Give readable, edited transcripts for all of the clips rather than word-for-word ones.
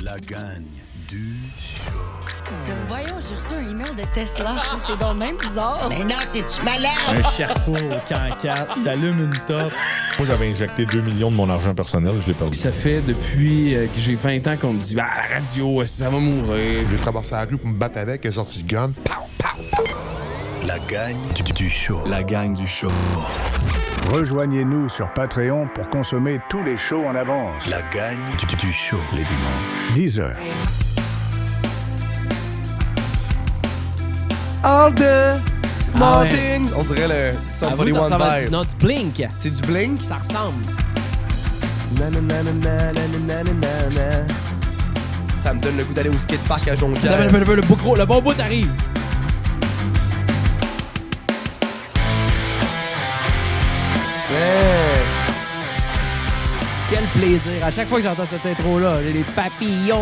La gang du show. Comme voyons, j'ai reçu un email de Tesla. C'est donc même bizarre. Mais non, t'es-tu malade? Un Sherpa au camp 4, ça allume une top. Moi, j'avais injecté 2 millions de mon argent personnel, je l'ai perdu. Ça fait depuis que j'ai 20 ans qu'on me dit « Ah, la radio, ça va mourir. » J'ai traversé la rue pour me battre avec, elle est sortie de gun. Pow, pow, pow. La gang du show. La gang du show. Rejoignez-nous sur Patreon pour consommer tous les shows en avance. La gang du show. Les dimanches. 10h. All the small Ah ouais. things. On dirait le Somebody ça One ressemble à Vibe. du Blink. C'est du Blink? Ça ressemble. Nanananananananana. Ça me donne le goût d'aller au skatepark à Jonquière. Le bon bout arrive. Ouais. Quel plaisir. À chaque fois que j'entends cette intro-là, j'ai des papillons.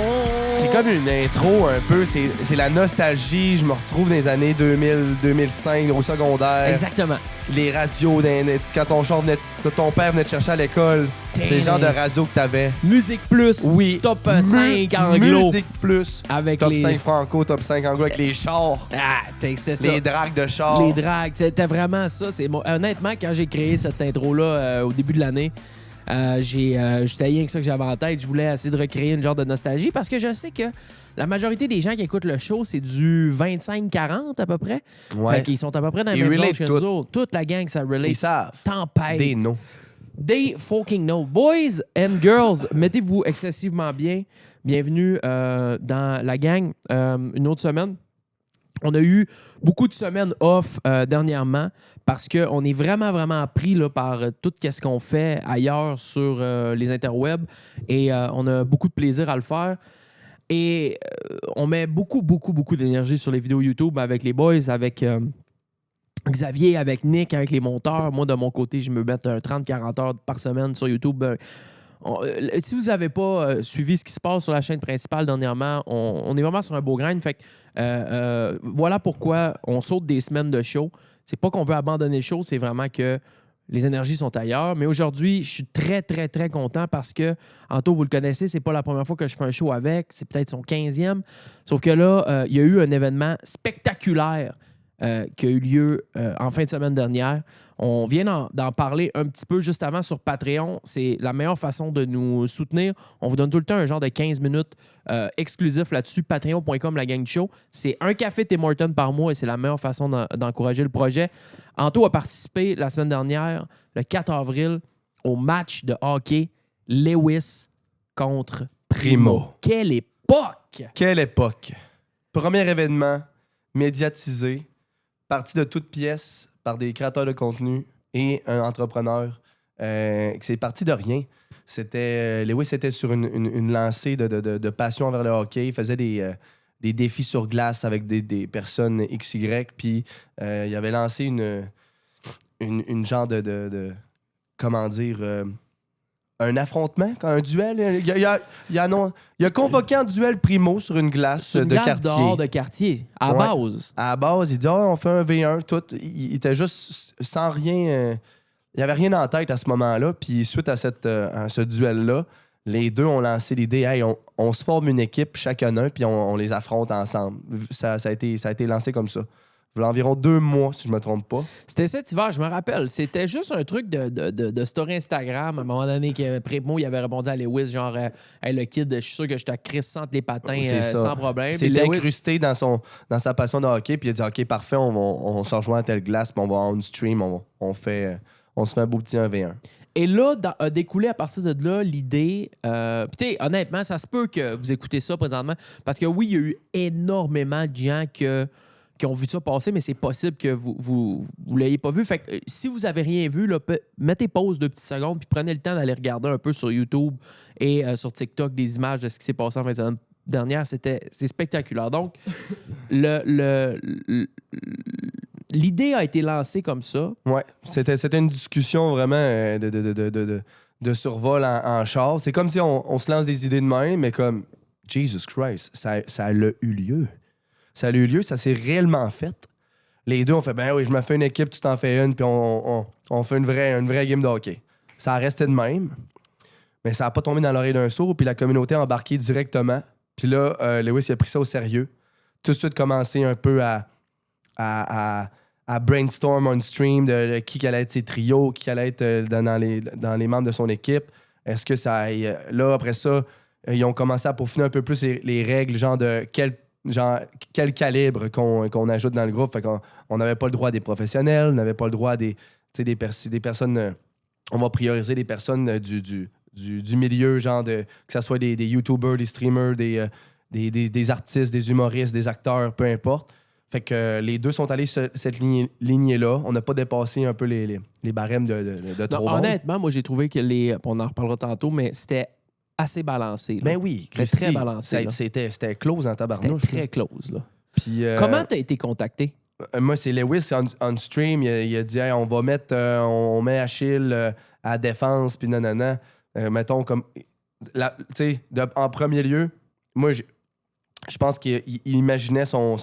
C'est comme une intro un peu, c'est la nostalgie. Je me retrouve dans les années 2000-2005 au secondaire. Exactement. Les radios, quand ton père venait te chercher à l'école. C'est le genre de radio que t'avais. Musique Plus. Oui. Top 5 anglo. Musique Plus. Avec top les... 5 franco, top 5 anglo avec les chars. Ah, c'était ça. Les drags de chars. Les drags. C'était vraiment ça. Honnêtement, quand j'ai créé cette intro-là au début de l'année, c'était rien que ça que j'avais en tête. Je voulais essayer de recréer une genre de nostalgie parce que je sais que la majorité des gens qui écoutent le show, c'est du 25-40 à peu près. Ouais. Fait qu'ils sont à peu près dans Ils le même relate âge que tout. nous autres. Toute la gang, ça relate. Ils savent. Tempête. Des noms. They fucking know. Boys and girls, mettez-vous excessivement bien. Bienvenue dans la gang. Une autre semaine. On a eu beaucoup de semaines off dernièrement parce qu'on est vraiment, vraiment pris là, par tout ce qu'on fait ailleurs sur les interwebs et on a beaucoup de plaisir à le faire. Et on met beaucoup, beaucoup, beaucoup d'énergie sur les vidéos YouTube avec les boys, avec Xavier, avec Nick, avec les monteurs. Moi, de mon côté, je me mets 30-40 heures par semaine sur YouTube. Si vous n'avez pas suivi ce qui se passe sur la chaîne principale dernièrement, on est vraiment sur un beau grind. Fait que, voilà pourquoi on saute des semaines de show. C'est pas qu'on veut abandonner le show, c'est vraiment que les énergies sont ailleurs. Mais aujourd'hui, je suis très, très, très content parce que, Anto, vous le connaissez, c'est pas la première fois que je fais un show avec. C'est peut-être son 15e. Sauf que là, il y a eu un événement spectaculaire qui a eu lieu en fin de semaine dernière. On vient d'en parler un petit peu juste avant sur Patreon. C'est la meilleure façon de nous soutenir. On vous donne tout le temps un genre de 15 minutes exclusif là-dessus. Patreon.com, la gang du show. C'est un café Tim Hortons par mois et c'est la meilleure façon d'encourager le projet. Anto a participé la semaine dernière, le 4 avril, au match de hockey Lewis contre Primo. Quelle époque! Quelle époque! Premier événement médiatisé, parti de toutes pièces par des créateurs de contenu et un entrepreneur. C'est parti de rien. Lewis était sur une lancée de passion envers le hockey. Il faisait des défis sur glace avec des personnes XY. Puis il avait lancé une genre de comment dire... un affrontement, un duel. Il a convoqué un duel Primo sur une glace Une de glace quartier. dehors de quartier, à Ouais. base. À la base, il dit on fait un V1. Tout. Il était juste sans rien. Il n'y avait rien en tête à ce moment-là. Puis suite à ce duel-là, les deux ont lancé l'idée hey, on se forme une équipe, chacun un, puis on les affronte ensemble. Ça a été lancé comme ça. Il y a environ 2 mois, si je ne me trompe pas. C'était cet hiver, je me rappelle. C'était juste un truc de story Instagram. À un moment donné, Primo, il avait répondu à Lewis, genre, hey, le kid, je suis sûr que je te crisse entre les patins C'est ça. sans problème. C'est Puis Lewis- incrusté dans sa passion de hockey, puis il a dit OK, parfait, on se rejoint à telle glace, puis on va on stream, on se fait un beau petit 1v1. Et là, a découlé à partir de là l'idée. Puis, tu sais, honnêtement, ça se peut que vous écoutez ça présentement. Parce que oui, il y a eu énormément de gens qui ont vu ça passer, mais c'est possible que vous l'ayez pas vu. Fait que si vous avez rien vu, là, mettez pause 2 petites secondes puis prenez le temps d'aller regarder un peu sur YouTube et sur TikTok des images de ce qui s'est passé en fin de semaine dernière. C'est spectaculaire. Donc, l'idée a été lancée comme ça. Ouais, c'était une discussion vraiment de survol en char. C'est comme si on se lance des idées de même, mais comme, Jesus Christ, ça a eu lieu. Ça a eu lieu, ça s'est réellement fait. Les deux ont fait, ben oui, je me fais une équipe, tu t'en fais une, puis on fait une vraie game de hockey. Ça a resté de même. Mais ça n'a pas tombé dans l'oreille d'un sourd, puis la communauté a embarqué directement. Puis là, Lewis il a pris ça au sérieux. Tout de suite commencé un peu à brainstorm on stream de qui allait être ses trios, qui allait être dans les membres de son équipe. Est-ce que ça... Là, après ça, ils ont commencé à peaufiner un peu plus les règles, genre de quel calibre qu'on ajoute dans le groupe. Fait qu'on n'avait pas le droit des professionnels, on n'avait pas le droit des personnes... on va prioriser les personnes du milieu, genre que ce soit des YouTubers, des streamers, des artistes, des humoristes, des acteurs, peu importe. Fait que les deux sont allés sur cette lignée-là. On n'a pas dépassé un peu les barèmes de trop. Honnêtement, moi, j'ai trouvé que on en reparlera tantôt, mais c'était assez balancé. Là. Ben oui, c'était très balancé. C'était close en tabarnouche. C'était très close. Là. Puis, comment t'as été contacté? Moi, c'est Lewis on stream. Il a dit hey, on va mettre, on met Achille à la défense, puis nanana. Mettons comme. En premier lieu, moi, je pense qu'il imaginait son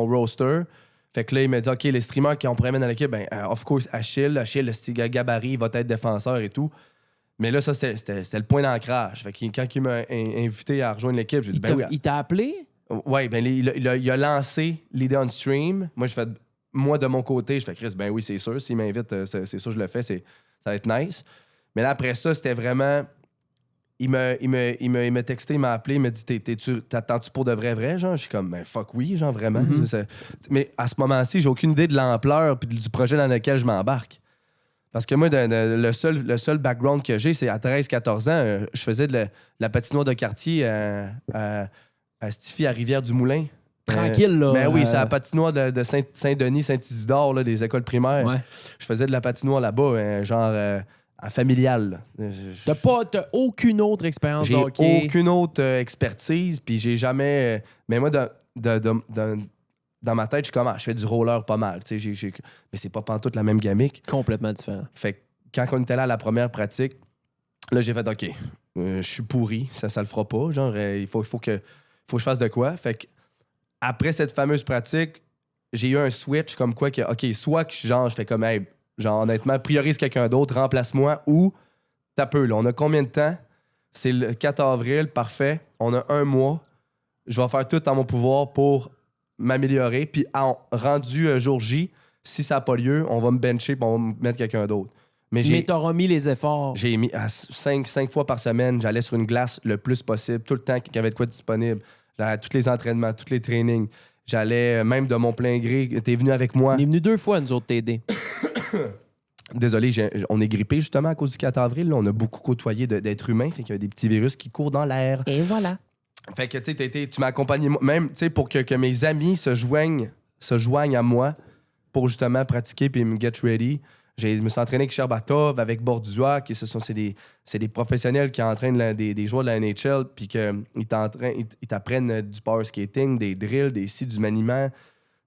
roster. Fait que là, il m'a dit, OK, les streamers qu'on pourrait mettre dans l'équipe, ben, of course, Achille, le style gabarit, il va être défenseur et tout. Mais là, ça, c'était le point d'ancrage. Fait que quand il m'a invité à rejoindre l'équipe, j'ai dit, ben oui. Il t'a appelé? Oui, ben, il a lancé l'idée on stream. Moi, de mon côté, je fais, Chris, ben oui, c'est sûr. S'il m'invite, c'est sûr, je le fais. Ça va être nice. Mais là, après ça, c'était vraiment... Il m'a texté, il m'a appelé, il m'a dit t'attends-tu pour de vrai, genre? Je suis comme, ben fuck oui, genre vraiment. Mm-hmm. Mais à ce moment-ci, j'ai aucune idée de l'ampleur puis du projet dans lequel je m'embarque. Parce que moi, le seul background que j'ai, c'est à 13-14 ans, je faisais de la patinoire de quartier à Stifi, à Rivière-du-Moulin. Tranquille, là. Ben oui, c'est la patinoire de Saint-Denis, Saint-Isidore, là, des écoles primaires. Ouais. Je faisais de la patinoire là-bas, familial. T'as aucune autre expérience de J'ai hockey? aucune autre expertise, puis j'ai jamais... mais moi, dans ma tête, je fais du roller pas mal. Mais c'est pas pantoute la même gamique. Complètement différent. Fait que quand on était là à la première pratique, là, j'ai fait OK, je suis pourri, ça le fera pas. Genre, il faut que je fasse de quoi. Fait que après cette fameuse pratique, j'ai eu un switch comme quoi que, OK, soit que je fais comme, hey, genre, honnêtement, priorise quelqu'un d'autre, remplace-moi, ou t'as peu, là. On a combien de temps? C'est le 4 avril, parfait. On a 1 mois. Je vais faire tout en mon pouvoir pour m'améliorer. Puis, rendu jour J, si ça n'a pas lieu, on va me bencher et on va me mettre quelqu'un d'autre. Mais t'auras mis les efforts. J'ai mis 5 fois par semaine, j'allais sur une glace le plus possible, tout le temps qu'il y avait de quoi disponible. J'allais à tous les entraînements, tous les trainings. J'allais même de mon plein gré. T'es venu avec moi. On est venu 2 fois, nous autres, t'aider. Désolé, on est grippé justement à cause du 4 avril. Là. On a beaucoup côtoyé d'êtres humains. Fait qu'il y a des petits virus qui courent dans l'air. Et voilà. Fait que tu m'as accompagné même pour que mes amis se joignent à moi pour justement pratiquer puis me get ready. Je me suis entraîné avec Sherbatov, avec Bordua, c'est des professionnels qui entraînent des joueurs de la NHL puis qu'ils t'apprennent du power skating, des drills, du maniement.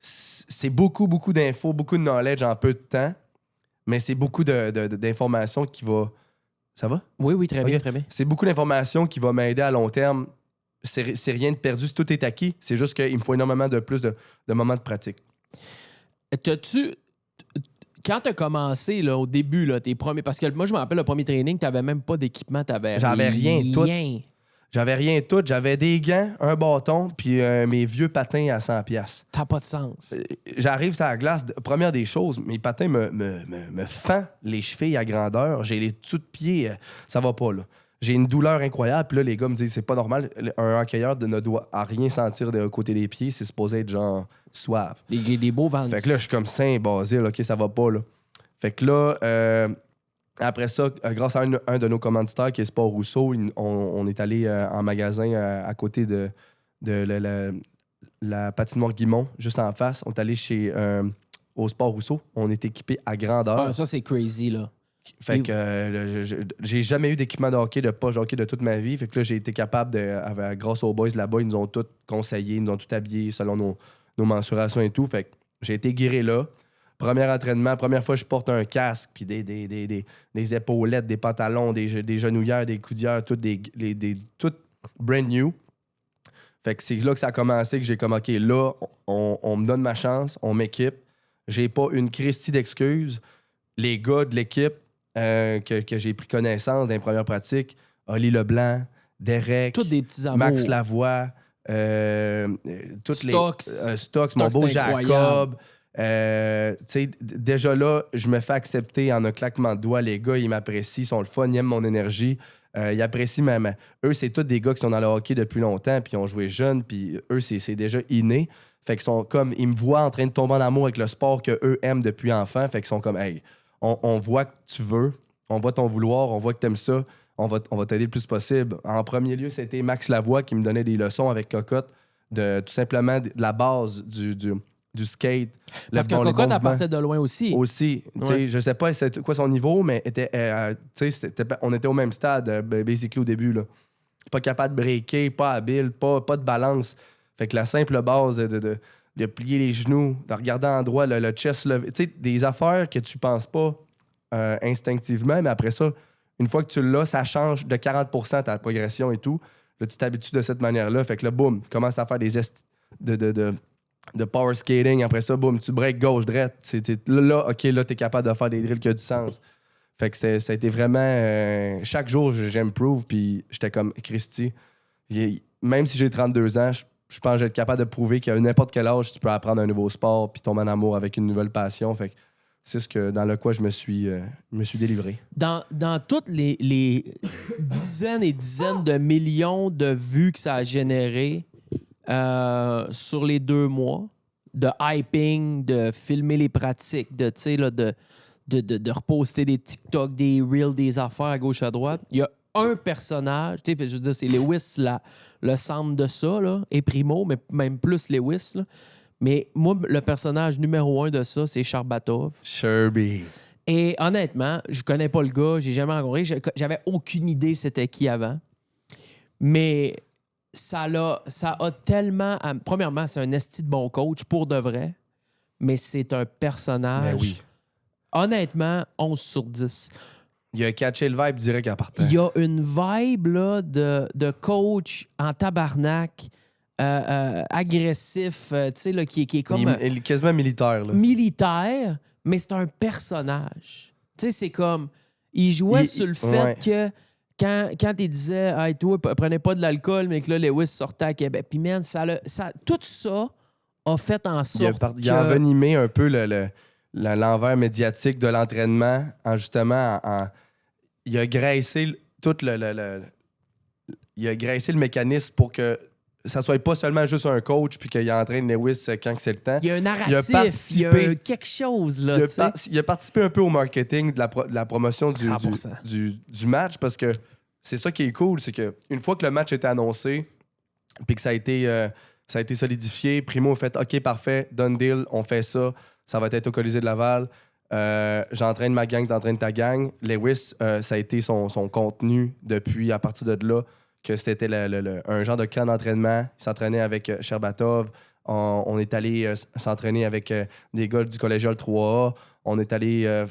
C'est beaucoup, beaucoup d'infos, beaucoup de knowledge en peu de temps. Mais c'est beaucoup d'informations qui va... Ça va? Oui, très bien, très bien. C'est beaucoup d'informations qui va m'aider à long terme. C'est rien de perdu. Tout est acquis. C'est juste qu'il me faut énormément de plus de moments de pratique. Quand tu as commencé là, au début, là, tes premiers... Parce que moi, je me rappelle, le premier training, tu n'avais même pas d'équipement. J'avais rien. J'avais rien tout. J'avais des gants, un bâton, puis mes vieux patins à 100$. T'as pas de sens. J'arrive sur la glace. Première des choses, mes patins me fend les chevilles à grandeur. J'ai les dessous de pied. Ça va pas, là. J'ai une douleur incroyable. Puis là, les gars me disent, c'est pas normal. Un hockeyeur ne doit à rien sentir de côté des pieds. C'est supposé être genre suave. Des beaux vents. Fait que là, je suis comme Saint-Basile. OK, ça va pas, là. Fait que là... après ça, grâce à un de nos commanditaires qui est Sport Rousseau, on est allé en magasin à côté de la patinoire Guimont, juste en face. On est allé au Sport Rousseau. On est équipé à grandeur. Ah, ça, c'est crazy, là. Fait que j'ai jamais eu d'équipement de hockey, de poche de hockey de toute ma vie. Fait que là, j'ai été capable grâce aux boys là-bas, ils nous ont tout conseillé, ils nous ont tout habillé selon nos mensurations et tout. Fait que j'ai été guéri là. Premier entraînement, première fois, je porte un casque, puis des épaulettes, des pantalons, des genouillères, des coudières, tout brand new. Fait que c'est là que ça a commencé, que j'ai comme, OK, là, on me donne ma chance, on m'équipe. J'ai pas une christie d'excuses. Les gars de l'équipe que j'ai pris connaissance dans les premières pratiques Oli Leblanc, Derek, Tous des petits amours. Max Lavoie, toutes Stocks. Stocks, mon beau c'est incroyable. Jacob. Tu sais, déjà là, je me fais accepter en un claquement de doigts. Les gars, ils m'apprécient, ils sont le fun, ils aiment mon énergie. Ils apprécient Eux, c'est tous des gars qui sont dans le hockey depuis longtemps, puis ils ont joué jeunes, puis eux, c'est déjà inné. Fait qu'ils sont comme... Ils me voient en train de tomber en amour avec le sport qu'eux aiment depuis enfant. Fait qu'ils sont comme, hey, on voit que tu veux, on voit ton vouloir, on voit que t'aimes ça, on va t'aider le plus possible. En premier lieu, c'était Max Lavoie qui me donnait des leçons avec Cocotte, de tout simplement de la base du skate. Parce que les Cocotte, bons elle partait de loin aussi. aussi. Ouais. Je sais pas c'est quoi son niveau, mais on était au même stade, basically, au début. Là. Pas capable de breaker, pas habile, pas de balance. Fait que la simple base de plier les genoux, de regarder en droit, le chest levé. Tu sais, des affaires que tu penses pas instinctivement, mais après ça, une fois que tu l'as, ça change de 40% ta progression et tout. Là, tu t'habitues de cette manière-là. Fait que là, boum, tu commences à faire des de power skating. Après ça, boum, tu breaks gauche, droite. Là, OK, là, t'es capable de faire des drills qui ont du sens. Fait que ça a été vraiment... chaque jour, j'improve, puis j'étais comme Christy. Même si j'ai 32 ans, je pense que je vais être capable de prouver qu'à n'importe quel âge, tu peux apprendre un nouveau sport puis tomber en amour avec une nouvelle passion. Fait que c'est ce que dans le quoi je me suis délivré. Dans toutes les dizaines et dizaines de millions de vues que ça a généré sur les 2 mois, de hyping, de filmer les pratiques, de reposter des TikTok, des Reels, des affaires à gauche à droite, il y a un personnage, je veux dire, c'est Lewis, le centre de ça, là, et Primo, mais même plus Lewis, là. Mais moi, le personnage numéro 1 de ça, c'est Sharbatov. Sherby. Et honnêtement, je connais pas le gars, j'ai jamais rencontré, j'avais aucune idée c'était qui avant. Mais ça a tellement... Premièrement, c'est un esti de bon coach, pour de vrai, mais c'est un personnage... Ben oui. Honnêtement, 11 sur 10. Il a catché le vibe direct en partant. Il y a une vibe là, de coach en tabarnak, agressif, tu sais, là, qui est comme... Il est quasiment militaire. Là. Militaire, mais c'est un personnage. Tu sais, c'est comme... Il jouait sur le fait que quand il disait « Hey, toi, prenez pas de l'alcool », mais que là, Lewis sortait à Québec. Puis, man, tout ça a fait en sorte il a envenimé un peu l'envers médiatique de l'entraînement justement il a graissé tout il a graissé le mécanisme pour que ça soit pas seulement juste un coach puis qu'il entraîne Lewis quand c'est le temps. Il y a un narratif, il y a quelque chose là. Il a participé un peu au marketing de la promotion du match parce que c'est ça qui est cool, c'est que une fois que le match était annoncé puis que ça a été solidifié, Primo a fait OK, parfait, done deal, on fait ça. Ça va être au Colisée de Laval. J'entraîne ma gang, t'entraînes ta gang. Lewis, ça a été son contenu depuis, à partir de là, que c'était un genre de camp d'entraînement. Il s'entraînait avec Sherbatov. On est allé s'entraîner avec des gars du collégial 3A. On est allé...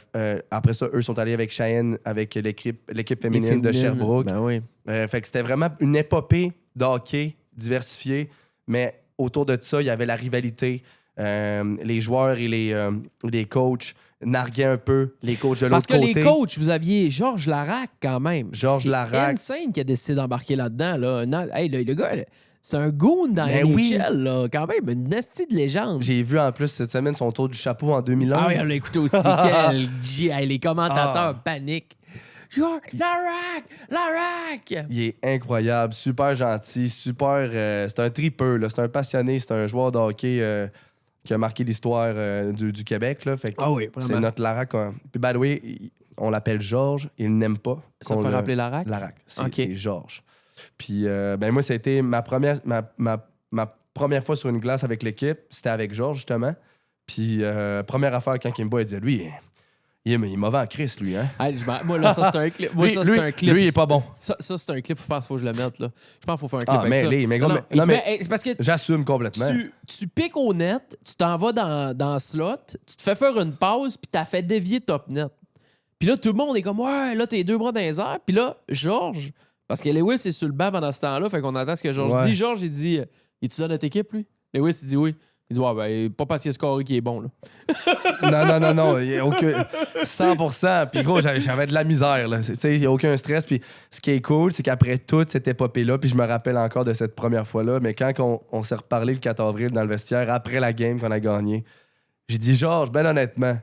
après ça, eux sont allés avec Cheyenne, avec l'équipe féminine de Sherbrooke. Ben oui. Fait que c'était vraiment une épopée de hockey diversifiée. Mais autour de ça, il y avait la rivalité. Les joueurs et les coachs narguaient un peu les coachs de l'autre côté. Parce que les coachs, vous aviez Georges Larac quand même. Larac. C'est insane qui a décidé d'embarquer là-dedans. Là. Hey, le gars, c'est un goon dans Ben NHL, oui. là, quand même. Une nasty de légende. J'ai vu en plus cette semaine son tour du chapeau en 2001. Ah oui, on l'a écouté aussi. Les commentateurs paniquent. Larac! Il est incroyable, super gentil, super... c'est un tripeux, là, c'est un passionné, c'est un joueur de hockey qui a marqué l'histoire du Québec. Là, fait que oui, vraiment. c'est notre Larac. Puis, by the way, on l'appelle Georges, il n'aime pas. Ça fait rappeler Larac? Larac, c'est OK. c'est Georges. Puis, moi, ça a été ma première fois sur une glace avec l'équipe, c'était avec Georges, justement. Puis, première affaire, quand il me voit, il disait, lui... Il est mauvais en Christ, lui, hein? Hey, moi, là, ça, c'est un clip. Moi, ça, c'est un clip. Lui, il est pas bon. Ça, c'est un clip, je pense qu'il faut que je le mette, là. Je pense qu'il faut faire un clip avec ça. Mais c'est parce que j'assume complètement. tu piques au net, tu t'en vas dans le slot, tu te fais faire une pause, puis t'as fait dévier top net. Puis là, tout le monde est comme, ouais, là, t'es 2 bras dans les airs. Puis là, Georges, parce que Lewis est sur le banc pendant ce temps-là, fait qu'on entend ce que Georges dit. Georges, il dit, es-tu dans notre équipe, lui? Lewis, il dit oui. Il dit, ouais, ben, pas parce qu'il a scoré qui est bon, là. Non. Il y a aucun... 100%. Puis gros, j'avais de la misère. Là. Il n'y a aucun stress. Puis ce qui est cool, c'est qu'après toute cette épopée-là, puis je me rappelle encore de cette première fois-là, mais quand on s'est reparlé le 4 avril dans le vestiaire, après la game qu'on a gagné, j'ai dit, Georges, ben honnêtement,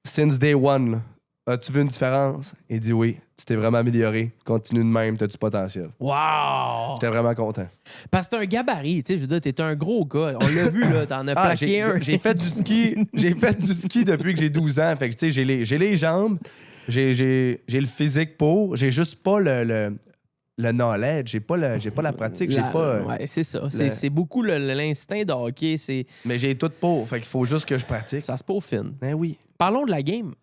since day one, là, as-tu vu une différence? Il dit oui, tu t'es vraiment amélioré. Continue de même, t'as du potentiel. Wow! J'étais vraiment content. Parce que t'es un gabarit, tu sais, je veux dire, t'es un gros gars. On l'a vu, là, t'en as plaqué un. J'ai fait du ski. J'ai fait du ski depuis que j'ai 12 ans. Fait que, tu sais, j'ai les jambes, j'ai le physique pour, j'ai juste pas le knowledge, j'ai pas la pratique, j'ai pas... Ouais, c'est ça. C'est beaucoup l'instinct de hockey. Mais j'ai tout pour. Fait qu'il faut juste que je pratique. Ça se peaufine. Ben oui. Parlons de la game.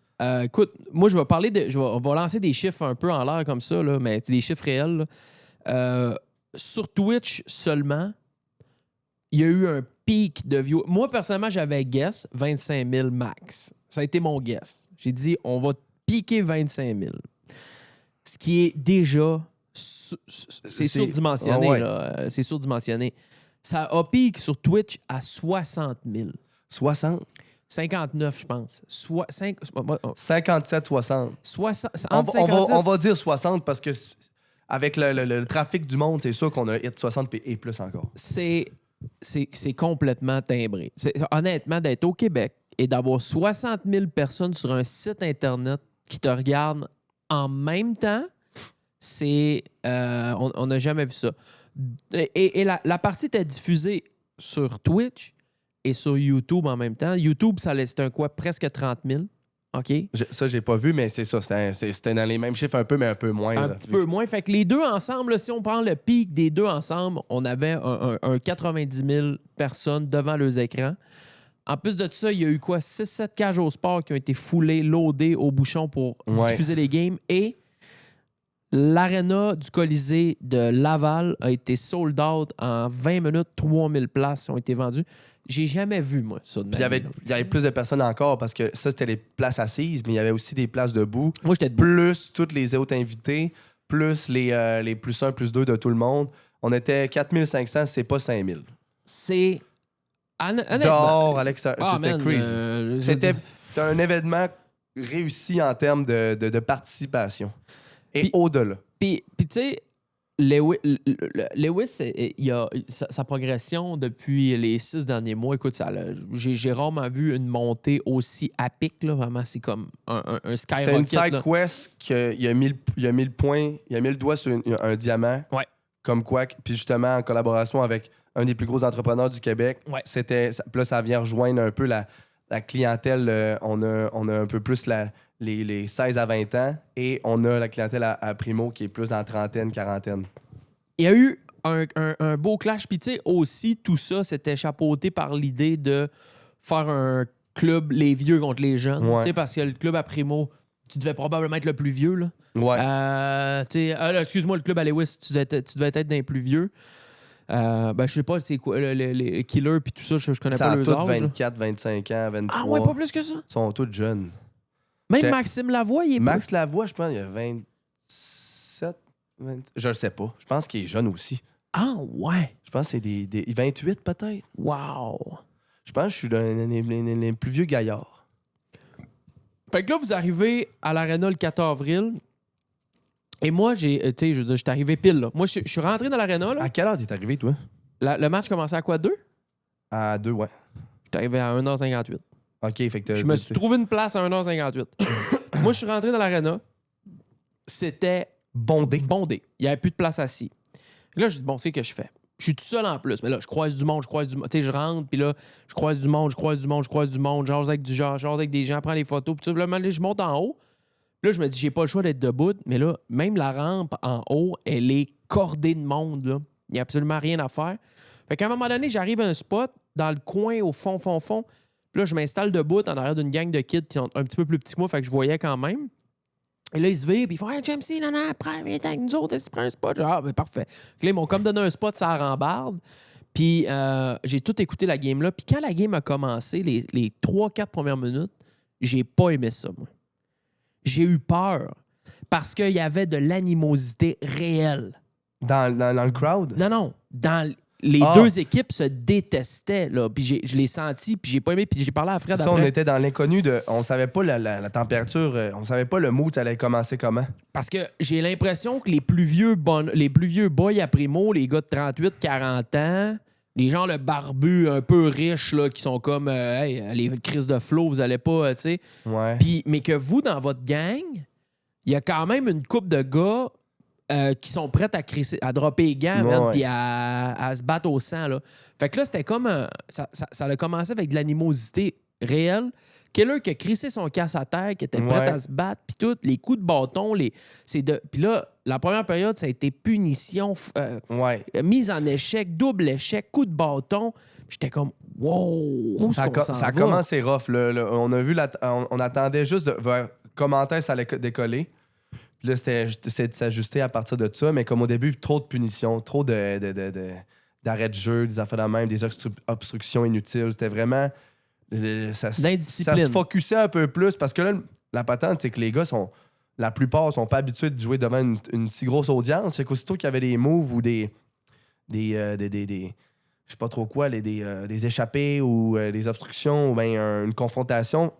Écoute, moi, je vais parler de. On va lancer des chiffres un peu en l'air comme ça, là, mais des chiffres réels. Sur Twitch seulement, il y a eu un pic de views. Moi, personnellement, j'avais guess 25 000 max. Ça a été mon guess. J'ai dit, on va piquer 25 000. Ce qui est déjà. C'est surdimensionné. ouais. Là. C'est surdimensionné. Ça a piqué sur Twitch à 60 000. 60? 59, je pense. 57, 60. On va dire 60 parce que avec le trafic du monde, c'est sûr qu'on a hit 60 et plus encore. C'est complètement timbré. Honnêtement, d'être au Québec et d'avoir 60 000 personnes sur un site Internet qui te regardent en même temps, on n'a jamais vu ça. Et la partie était diffusée sur Twitch et sur YouTube en même temps. YouTube, c'était un quoi? Presque 30 000. OK? Ça, j'ai pas vu, mais c'est ça. C'était dans les mêmes chiffres un peu, mais un peu moins. Un petit peu moins. Fait que les deux ensemble, là, si on prend le pic des deux ensemble, on avait un 90 000 personnes devant leurs écrans. En plus de ça, il y a eu quoi? 6-7 cages au sport qui ont été foulées, loadées au bouchon pour diffuser les games. Et l'aréna du Colisée de Laval a été sold out en 20 minutes. 3000 places ont été vendues. J'ai jamais vu, moi, ça de ma vie. Il y avait plus de personnes encore parce que ça, c'était les places assises, mais il y avait aussi des places debout. Moi, j'étais debout. Plus toutes les autres invités, plus les plus 1, plus 2 de tout le monde. On était 4500, c'est pas 5000. C'est... Dehors, à l'extérieur. Ah, c'était man, crazy. C'était un événement réussi en termes de participation. Et Puis- au-delà. Puis tu sais, Lewis, sa progression depuis les 6 derniers mois, écoute, j'ai rarement vu une montée aussi à pic, là, vraiment, c'est comme un skyrocket. C'était une side là. quest qu'il a mis le point, il a mis le doigt sur un diamant. Ouais. Comme quoi, puis justement, en collaboration avec un des plus gros entrepreneurs du Québec, Ouais. puis là, ça vient rejoindre un peu la clientèle. On a un peu plus les 16 à 20 ans et on a la clientèle à Primo qui est plus en trentaine, quarantaine. Il y a eu un beau clash. Puis tu sais, aussi, tout ça, c'était chapeauté par l'idée de faire un club les vieux contre les jeunes. Ouais. Tu sais, parce que le club à Primo, tu devais probablement être le plus vieux, là. Ouais. Tu sais, excuse-moi, le club à Lewis, tu devais être d'un plus vieux. Je sais pas, c'est quoi, les killers puis tout ça, je connais Ça pas a leurs tous âges. là. 24, 25 ans, 23. Ah ouais, pas plus que ça. Ils sont tous jeunes. Même Que- Maxime Lavoie, il est Max Lavoie, je pense, il a 27, 20... Je le sais pas. Je pense qu'il est jeune aussi. Ah ouais. Je pense que c'est des 28 peut-être. Wow. Je pense que je suis les plus vieux gaillards. Fait que là, vous arrivez à l'Arena le 14 avril. Et moi, tu sais, je veux dire, j'étais arrivé pile, là. Moi, je suis rentré dans l'Arena, là. À quelle heure t'es arrivé, toi? Le match commençait à quoi, 2? À 2, ouais. J'étais arrivé à 1h58. OK, fait que Je me suis trouvé une place à 1h58. Moi, je suis rentré dans l'Arena. C'était bondé. bondé. Il n'y avait plus de place assis. Là, je dis, bon, c'est ce que je fais. Je suis tout seul en plus. Mais là, je croise du monde. Tu sais, je rentre, puis là, je croise du monde. J'ose avec des gens, prends les photos. Puis là, je monte en haut. Puis là, je me dis, j'ai pas le choix d'être debout. Mais là, même la rampe en haut, elle est cordée de monde, là. Il n'y a absolument rien à faire. Fait qu'à un moment donné, j'arrive à un spot dans le coin, au fond. Puis là, je m'installe debout en arrière d'une gang de kids qui sont un petit peu plus petits que moi, fait que je voyais quand même. Et là, ils se virent, puis ils font « Hey, Jamesy, non, prends, viens avec nous autres, tu prends un spot. » Ah, ben parfait. Puis là, ils m'ont comme donné un spot, ça rembarde. Puis j'ai tout écouté la game là. Puis quand la game a commencé, les 3-4 premières minutes, j'ai pas aimé ça, moi. J'ai eu peur parce qu'il y avait de l'animosité réelle. Dans le crowd? Non, dans les deux équipes se détestaient, là. Puis je l'ai senti, puis j'ai pas aimé, puis j'ai parlé à Fred Ça, après. on était dans l'inconnu on savait pas la température, on savait pas le mood, ça allait commencer comment. Parce que j'ai l'impression que les plus vieux boys à Primo, les gars de 38, 40 ans, les gens le barbu un peu riches, là, qui sont comme, hey, les crises de flow, vous allez pas, tu sais. Ouais. Mais que vous, dans votre gang, il y a quand même une couple de gars qui sont prêts à dropper les gants, man, puis à se battre au sang. Là. Fait que là, c'était comme... ça a commencé avec de l'animosité réelle. Killer qui a crissé son casse à terre, qui était prêt à se battre, puis tout, les coups de bâton, Puis là, la première période, ça a été punition, mise en échec, double échec, coup de bâton. J'étais comme, wow, où est-ce qu'on s'en va? Ça a commencé rough. On a vu, on attendait juste de voir comment ça allait décoller. Puis là, c'était de s'ajuster à partir de ça. Mais comme au début, trop de punitions, trop d'arrêts de jeu, des affaires de même, des obstructions inutiles. C'était vraiment... Ça se focusait un peu plus. Parce que là, la patente, c'est que les gars la plupart sont pas habitués de jouer devant une si grosse audience. Fait qu'aussitôt qu'il y avait des moves ou des je sais pas trop quoi, des échappées ou des obstructions ou bien une confrontation,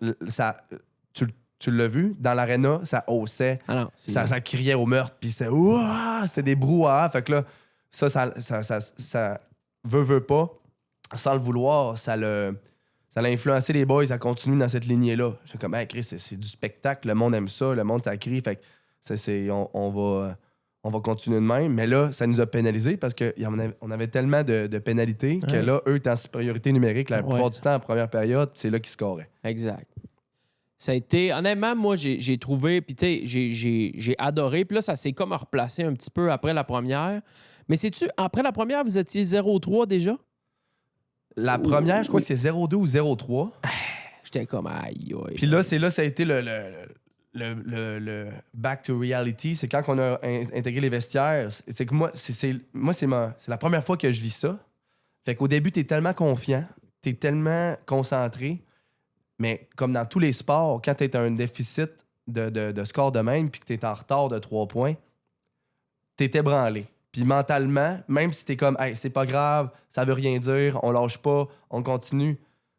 tu l'as vu, dans l'aréna, ça haussait, ça criait au meurtre, puis c'était des brouhahas. Fait que là, ça veut pas, sans le vouloir, ça l'a influencé les boys à continuer dans cette lignée-là. J'étais comme, hey, Chris, c'est du spectacle, le monde aime ça, le monde, ça crie, fait que on va continuer de même. Mais là, ça nous a pénalisés parce qu'on avait tellement de pénalités que là, eux étaient en supériorité numérique la plupart du temps en première période, c'est là qu'ils scoraient. Exact. Ça a été... Honnêtement, moi, j'ai trouvé... Puis, tu sais, j'ai adoré. Puis là, ça s'est comme replacé un petit peu après la première. Mais sais-tu, après la première, vous étiez 0-3 déjà? La première, je crois que c'est 0-2 ou 0-3. J'étais comme aïe. Puis là, ça a été le back to reality. C'est quand on a intégré les vestiaires. C'est que moi, c'est la première fois que je vis ça. Fait qu'au début, t'es tellement confiant, t'es tellement concentré. Mais comme dans tous les sports, quand t'es un déficit de score de même puis que t'es en retard de 3 points, t'es ébranlé. Puis mentalement, même si t'es comme, hey, c'est pas grave, ça veut rien dire, on lâche pas, on continue,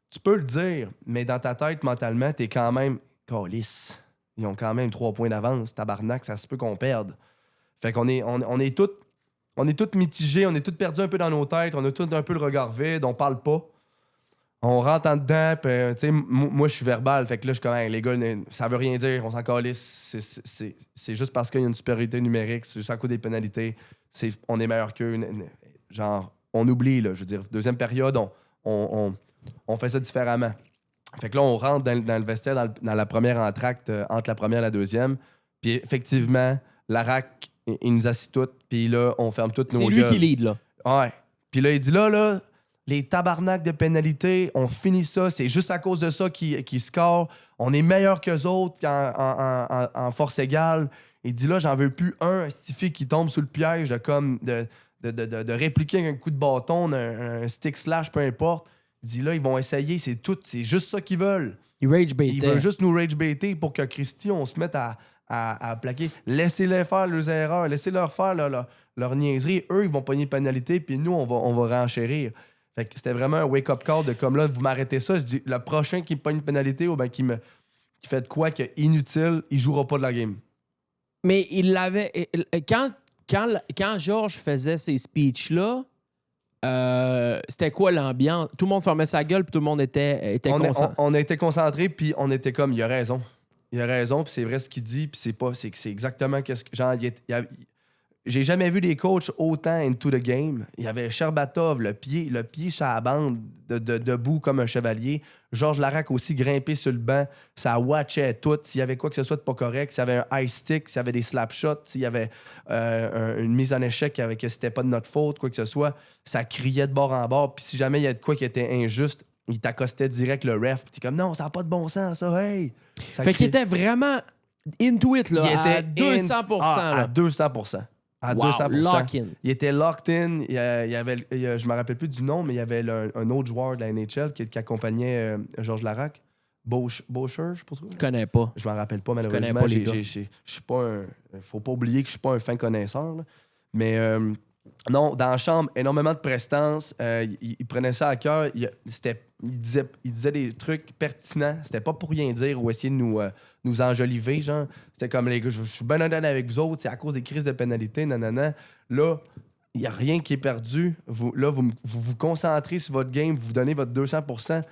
tu peux le dire, mais dans ta tête, mentalement, t'es quand même calisse. Ils ont quand même 3 points d'avance, tabarnak, ça se peut qu'on perde. Fait qu'on est tous mitigés, on est tous perdus un peu dans nos têtes, on a tous un peu le regard vide, on parle pas. On rentre en dedans, puis tu sais, moi je suis verbal, fait que là je suis comme, hey, les gars, ça veut rien dire, on s'en calisse, c'est juste parce qu'il y a une supériorité numérique, c'est juste à cause des pénalités, on est meilleur qu'eux, genre, on oublie, là, je veux dire, deuxième période, on fait ça différemment. Fait que là, on rentre dans le vestiaire, dans la première entracte, entre la première et la deuxième, puis effectivement, Larac, il nous assit toutes, puis là, on ferme toutes nos gueules. C'est lui qui lead, là. Ouais. Puis là, il dit là, les tabarnaks de pénalité, on finit ça. C'est juste à cause de ça qu'ils scorent. On est meilleur qu'eux autres en force égale. Il dit là, j'en veux plus un stiffy qui tombe sous le piège de répliquer un coup de bâton, un stick slash, peu importe. Il dit là, ils vont essayer, c'est juste ça qu'ils veulent. Ils rage baitent. Ils veulent juste nous rage baiter pour que Christy, on se mette à plaquer. Laissez-les faire leurs erreurs, laissez-leur faire leur niaiserie. Eux, ils vont pogner une pénalité, puis nous, on va renchérir. Fait que c'était vraiment un wake-up call de comme là, vous m'arrêtez ça. Je dis, le prochain qui me pogne une pénalité ou bien qui fait de quoi qui est inutile, il jouera pas de la game. Mais il l'avait... Quand Georges faisait ces speeches-là, c'était quoi l'ambiance? Tout le monde fermait sa gueule puis tout le monde était concentré. On a été concentrés puis on était comme, il a raison. Il a raison puis c'est vrai ce qu'il dit puis c'est exactement qu'est-ce que... Genre, j'ai jamais vu des coachs autant into the game. Il y avait Sherbatov, le pied sur la bande, debout comme un chevalier. Georges Larac aussi grimpé sur le banc. Ça watchait tout. S'il y avait quoi que ce soit de pas correct, s'il y avait un high stick, s'il y avait des slap shots, s'il y avait une mise en échec que c'était pas de notre faute, quoi que ce soit, ça criait de bord en bord. Puis si jamais il y a de quoi qui était injuste, il t'accostait direct le ref. Puis t'es comme, non, ça n'a pas de bon sens, ça, hey! Fait qu'il était vraiment into it, là, à 200%. À 200%. À wow, 200%. Lock-in. Il était locked in. Je me rappelle plus du nom, mais il y avait un autre joueur de la NHL qui accompagnait Georges Larac. Boucher, je sais pas trop. Je connais pas. Je m'en rappelle pas, malheureusement. Je connais pas les gars. Je suis pas faut pas oublier que je suis pas un fin connaisseur. Là. Mais Non, dans la chambre, énormément de prestance. Il prenait ça à cœur. Il disait des trucs pertinents. C'était pas pour rien dire ou essayer de nous enjoliver, genre. C'était comme, les gars, je suis bien honnête avec vous autres, c'est à cause des crises de pénalité, nanana. Là, il n'y a rien qui est perdu. Vous vous concentrez sur votre game, vous donnez votre 200%,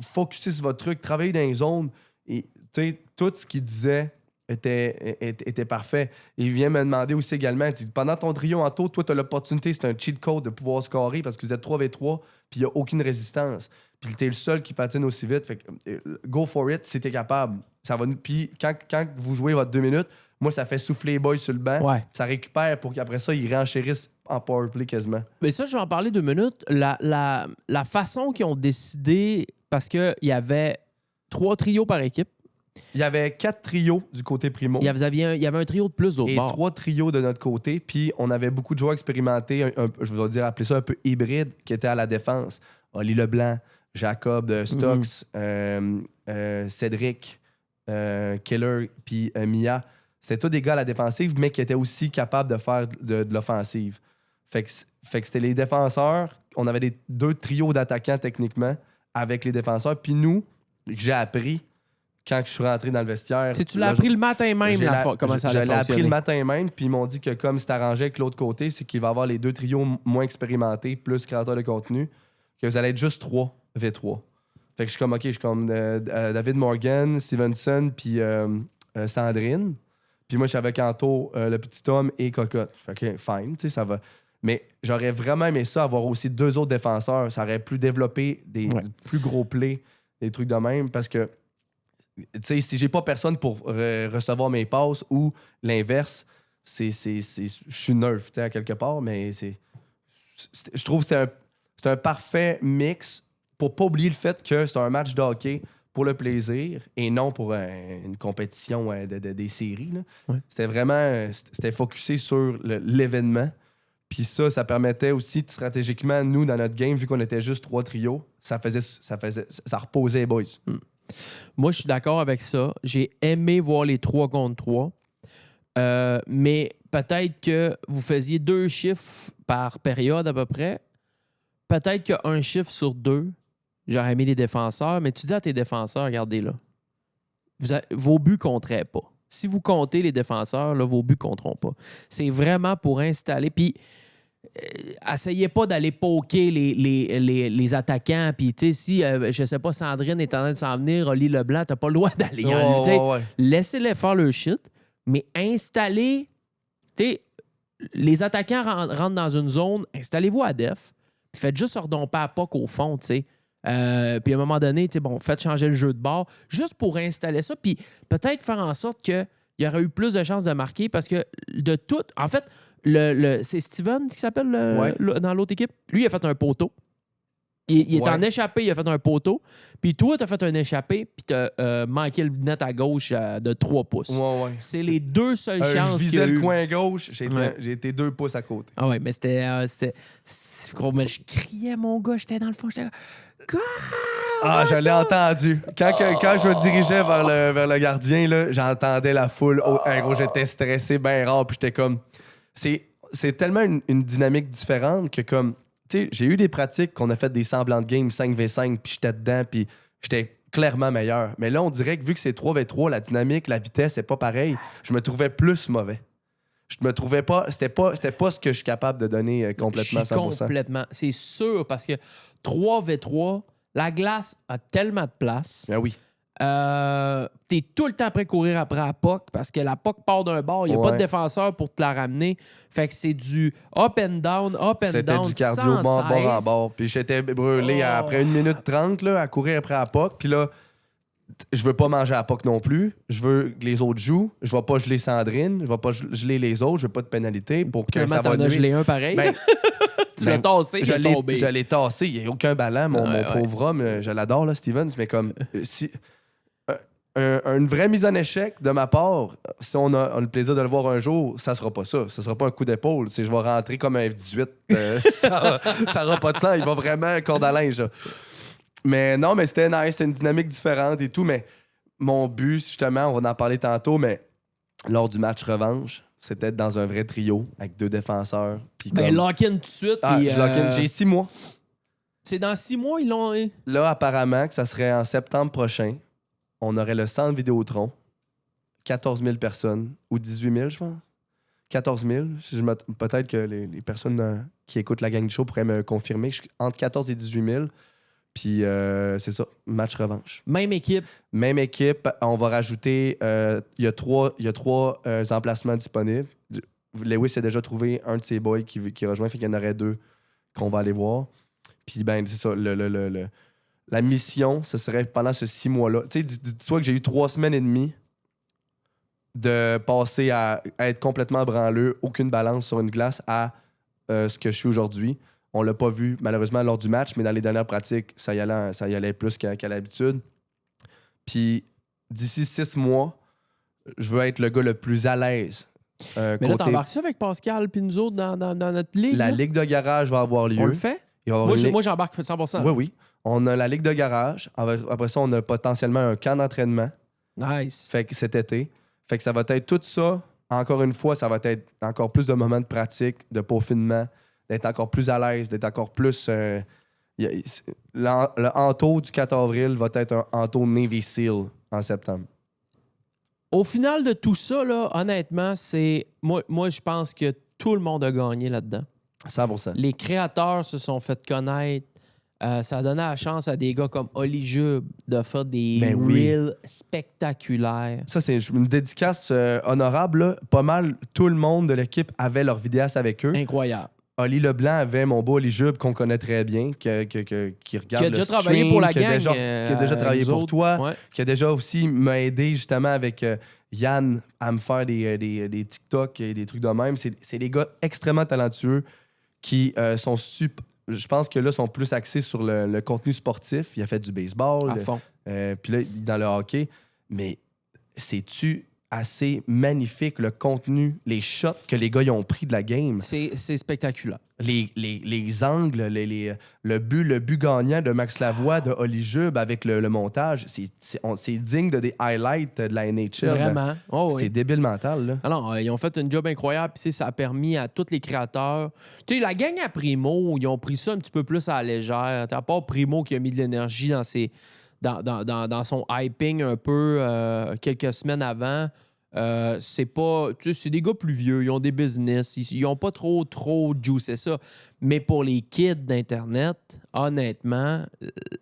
focussez sur votre truc, travaillez dans les zones. Et, tu sais, tout ce qu'il disait était parfait. Il vient me demander aussi également, il dit, pendant ton trio en tour, toi, tu as l'opportunité, c'est un cheat code de pouvoir scorer parce que vous êtes 3v3, puis il n'y a aucune résistance. Puis tu es le seul qui patine aussi vite. Fait que, go for it si tu es capable. Ça va, puis quand vous jouez votre 2 minutes, moi, ça fait souffler les boys sur le banc. Ouais. Ça récupère pour qu'après ça, ils renchérissent en powerplay quasiment. Mais ça, je vais en parler 2 minutes. La façon qu'ils ont décidé, parce qu'il y avait 3 trios par équipe. Il y avait 4 trios du côté primo. Il y avait un trio de plus d'autre et bord. 3 trios de notre côté. Puis on avait beaucoup de joueurs expérimentés, je vais dire, appeler ça un peu hybride, qui étaient à la défense. Oli Leblanc, Jacob Stocks, Cédric, Keller, puis Mia. C'était tous des gars à la défensive, mais qui étaient aussi capables de faire de l'offensive. Fait que c'était les défenseurs. On avait 2 trios d'attaquants techniquement avec les défenseurs. Puis nous, j'ai appris quand je suis rentré dans le vestiaire. Si tu l'as appris le matin même, comment ça allait fonctionner? Je l'ai appris le matin même, puis ils m'ont dit que comme c'est arrangé avec l'autre côté, c'est qu'il va y avoir les 2 trios moins expérimentés, plus créateurs de contenu, que vous allez être juste 3 V3. Fait que je suis comme, OK, je suis comme David Morgan, Stevenson, puis Sandrine. Puis moi, je suis avec Anto, le petit homme et Cocotte. Fait que, fine, tu sais, ça va. Mais j'aurais vraiment aimé ça, avoir aussi 2 autres défenseurs. Ça aurait pu développer des plus gros plays, des trucs de même, parce que tu sais, si j'ai pas personne pour recevoir mes passes ou l'inverse, je suis neuf, tu sais, à quelque part, mais je trouve que c'est un parfait mix pour pas oublier le fait que c'est un match de hockey pour le plaisir et non pour une compétition des séries. Là. Ouais. C'était vraiment focusé sur l'événement. Puis ça permettait aussi stratégiquement, nous, dans notre game, vu qu'on était juste 3 trios, ça reposait les boys. Moi, je suis d'accord avec ça. J'ai aimé voir les 3 contre 3. Mais peut-être que vous faisiez 2 chiffres par période à peu près. Peut-être qu'un chiffre sur 2, j'aurais aimé les défenseurs. Mais tu dis à tes défenseurs, regardez là, vos buts ne compteraient pas. Si vous comptez les défenseurs, là, vos buts ne compteront pas. C'est vraiment pour installer. Puis, essayez pas d'aller poker les attaquants. Puis, tu sais, si, je sais pas, Sandrine est en train de s'en venir, Oli Leblanc, t'as pas le droit d'aller. Laissez-les faire le shit, mais installez. Tu sais, les attaquants rentrent dans une zone, installez-vous à def, puis faites juste redomper à POC au fond, tu sais. Puis à un moment donné, faites changer le jeu de bord juste pour installer ça, puis peut-être faire en sorte qu'il y aurait eu plus de chances de marquer parce que de tout. En fait, c'est Steven qui s'appelle dans l'autre équipe. Lui, il a fait un poteau. Il est en échappé, il a fait un poteau. Puis toi, tu as fait un échappé, puis tu as manqué le net à gauche de 3 pouces. Ouais. C'est les 2 seules chances je qu'il y a visais le eu. coin gauche, j'ai été 2 pouces à côté. Ah ouais, mais c'était gros, mais je criais, mon gars, j'étais dans le fond, j'étais je l'ai entendu. Quand je me dirigeais vers le gardien, là, j'entendais la foule. Gros, j'étais stressé bien rare, puis j'étais comme... C'est tellement une dynamique différente que comme... Tu sais, j'ai eu des pratiques qu'on a fait des semblants de game 5v5, puis j'étais dedans, puis j'étais clairement meilleur. Mais là, on dirait que vu que c'est 3v3, la dynamique, la vitesse, c'est pas pareil. Je me trouvais plus mauvais. Je me trouvais pas... C'était pas ce que je suis capable de donner complètement 100%. Complètement. C'est sûr, parce que 3v3, la glace a tellement de place. Ben oui. T'es tout le temps prêt à courir après la POC parce que la POC part d'un bord, il n'y a pas de défenseur pour te la ramener. Fait que c'est du up and down. C'était du cardio bord en bord. Puis j'étais brûlé après 1 minute 30 là, à courir après la POC. Puis là, je veux pas manger à la POC non plus. Je veux que les autres jouent. Je vais pas geler Sandrine. Je vais pas geler les autres. Je veux pas de pénalité pour que ça va nuire. Je l'ai un pareil. Tu l'as tassé, il est tombé. Je l'ai tassé. Il n'y a aucun ballon. Mon pauvre homme, je l'adore, là, Stevens. Mais comme... si une vraie mise en échec de ma part, si on a le plaisir de le voir un jour, ça sera pas ça. Ça sera pas un coup d'épaule. C'est je vais rentrer comme un F-18. Ça aura pas de sens. Il va vraiment corde à linge. Là. Mais non, mais c'était nice. C'était une dynamique différente et tout. Mais mon but, justement, on va en parler tantôt, mais lors du match revanche, c'était dans un vrai trio avec 2 défenseurs. Puis Ben, comme- lock-in tout de suite. Ah, puis, je lock-in. J'ai 6 mois. C'est dans 6 mois, ils l'ont. Là, apparemment, que ça serait en septembre prochain. On aurait le centre Vidéotron. 14 000 personnes. Ou 18 000, je pense. 14 000. Peut-être que les personnes qui écoutent la gang du show pourraient me confirmer. Entre 14 et 18 000. Puis c'est ça, match revanche. Même équipe. Même équipe, on va rajouter... Il y a trois emplacements disponibles. Lewis a déjà trouvé un de ses boys qui rejoint, fait qu'il y en aurait 2 qu'on va aller voir. Puis ben c'est ça, la mission, ce serait pendant ce 6 mois-là. Tu sais, dis-toi que j'ai eu 3 semaines et demie de passer à être complètement branleux, aucune balance sur une glace, à ce que je suis aujourd'hui. On l'a pas vu, malheureusement, lors du match, mais dans les dernières pratiques, ça y allait plus qu'à l'habitude. Puis, d'ici 6 mois, je veux être le gars le plus à l'aise. Mais là, t'embarques ça avec Pascal puis nous autres dans notre ligue? La là? Ligue de garage va avoir lieu. On le fait? Il va y avoir Moi, j'embarque 100%. Oui, oui. On a la Ligue de garage. Après ça, on a potentiellement un camp d'entraînement. Nice. Fait que cet été. Fait que ça va être tout ça. Encore une fois, ça va être encore plus de moments de pratique, de peaufinement, d'être encore plus à l'aise, d'être encore plus... le hanteau du 4 avril va être un hanteau Navy SEAL en septembre. Au final de tout ça, là, honnêtement, c'est... Moi, je pense que tout le monde a gagné là-dedans. 100%. Les créateurs se sont fait connaître. Ça a donné la chance à des gars comme Oli Jube de faire des Ben oui. reels spectaculaires. Ça, c'est une dédicace honorable. Là. Pas mal, tout le monde de l'équipe avait leur vidéaste avec eux. Incroyable. Oli Leblanc avait mon beau Oli Jube qu'on connaît très bien, qui regarde Qui a le déjà stream, travaillé pour la qui a gang. déjà, qui a déjà travaillé nous pour autres. toi, Ouais. qui a déjà aussi m'a aidé justement avec Yann à me faire des TikTok et des trucs de même. C'est des gars extrêmement talentueux qui sont super... Je pense que là, sont plus axés sur le contenu sportif. Il a fait du baseball. À fond. Puis là, dans le hockey. Mais c'est-tu assez magnifique, le contenu, les shots que les gars ils ont pris de la game? C'est spectaculaire. Les angles, le but gagnant de Max Lavoie, de Oli Jube avec le montage, c'est digne de des highlights de la NHL. Vraiment. Oh, oui. C'est débile mental, là. Alors, ils ont fait un job incroyable. Puis, ça a permis à tous les créateurs. Tu sais, la gang à Primo, ils ont pris ça un petit peu plus à la légère. À part Primo qui a mis de l'énergie dans son hyping un peu quelques semaines avant. C'est pas. Tu sais, c'est des gars plus vieux, ils ont des business, ils ont pas trop juicé ça. Mais pour les kids d'Internet, honnêtement,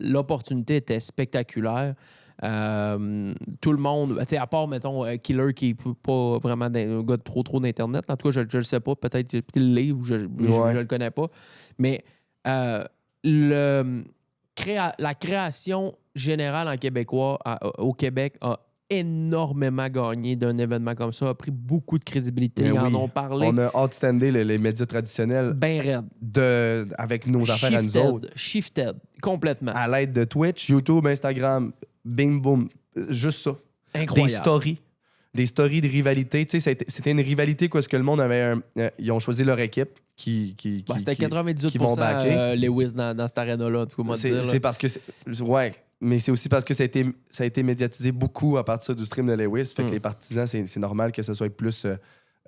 l'opportunité était spectaculaire. Tout le monde, tu sais, à part, mettons, Killer qui est pas vraiment un gars de trop d'Internet. En tout cas, je le sais pas. Peut-être qu'il l'est ou je le connais pas. Mais la création générale en québécois au Québec a énormément gagné d'un événement comme ça, a pris beaucoup de crédibilité. Mais Ben Ils oui. en ont parlé. On a outstandé les médias traditionnels Ben raide. avec nos affaires à nous autres. Shifted, complètement. À l'aide de Twitch, YouTube, Instagram, bing boom, juste ça. Incroyable. Des stories de rivalité. Tu sais, c'était une rivalité parce que le monde avait ils ont choisi leur équipe C'était 98% qui vont backer. Lewis dans cette arena-là, tu peux me dire. C'est parce que... Ouais, mais c'est aussi parce que ça a été médiatisé beaucoup à partir du stream de Lewis. Fait que les partisans, c'est normal que ce soit plus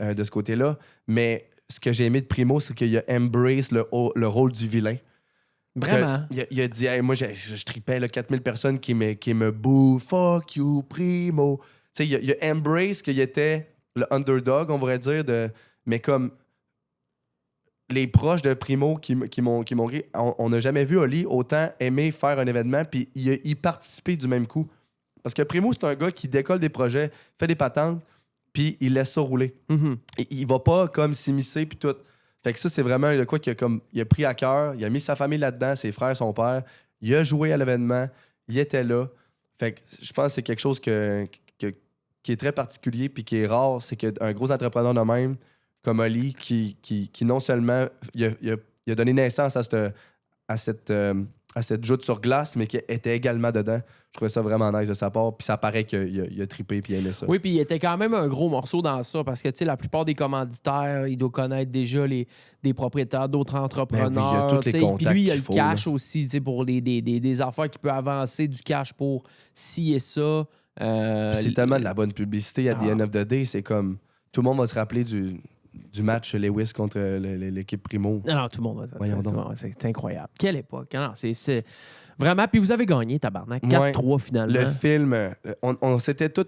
de ce côté-là. Mais ce que j'ai aimé de Primo, c'est qu'il a embrace le rôle du vilain. Vraiment. Il a dit, hey, moi, je tripais là, 4000 personnes qui me boo, fuck you, Primo. Tu sais, il a embrace qu'il était le underdog, on pourrait dire, mais comme les proches de Primo qui m'ont ri, on n'a jamais vu Oli autant aimer faire un événement puis y participer du même coup. Parce que Primo, c'est un gars qui décolle des projets, fait des patentes, puis il laisse ça rouler. Mhm. Il va pas comme s'immiscer puis tout. Fait que ça, c'est vraiment de quoi qu'il a pris à cœur. Il a mis sa famille là-dedans, ses frères, son père. Il a joué à l'événement. Il était là. Fait que je pense que c'est quelque chose qui est très particulier puis qui est rare. C'est qu'un gros entrepreneur de même, comme Oli, qui non seulement il a donné naissance à cette joute sur glace, mais qui était également dedans. Je trouvais ça vraiment nice de sa part. Puis ça paraît qu'il a trippé puis il aimait ça. Oui, puis il était quand même un gros morceau dans ça parce que, tu sais, la plupart des commanditaires, il doit connaître déjà des propriétaires d'autres entrepreneurs. Ben oui, il y a tous les tu sais. contacts Puis lui, il y a qu'il le faut, cash aussi, tu sais, pour des affaires qui peut avancer du cash pour ci et ça. Puis c'est tellement de la bonne publicité à the end of the day. C'est comme... Tout le monde va se rappeler du match Lewis contre l'équipe Primo. Non, tout le monde. Voyons donc. C'est incroyable. Quelle époque. Non, c'est vraiment. Puis vous avez gagné, tabarnak. 4-3 finalement. Le film, on s'était tout.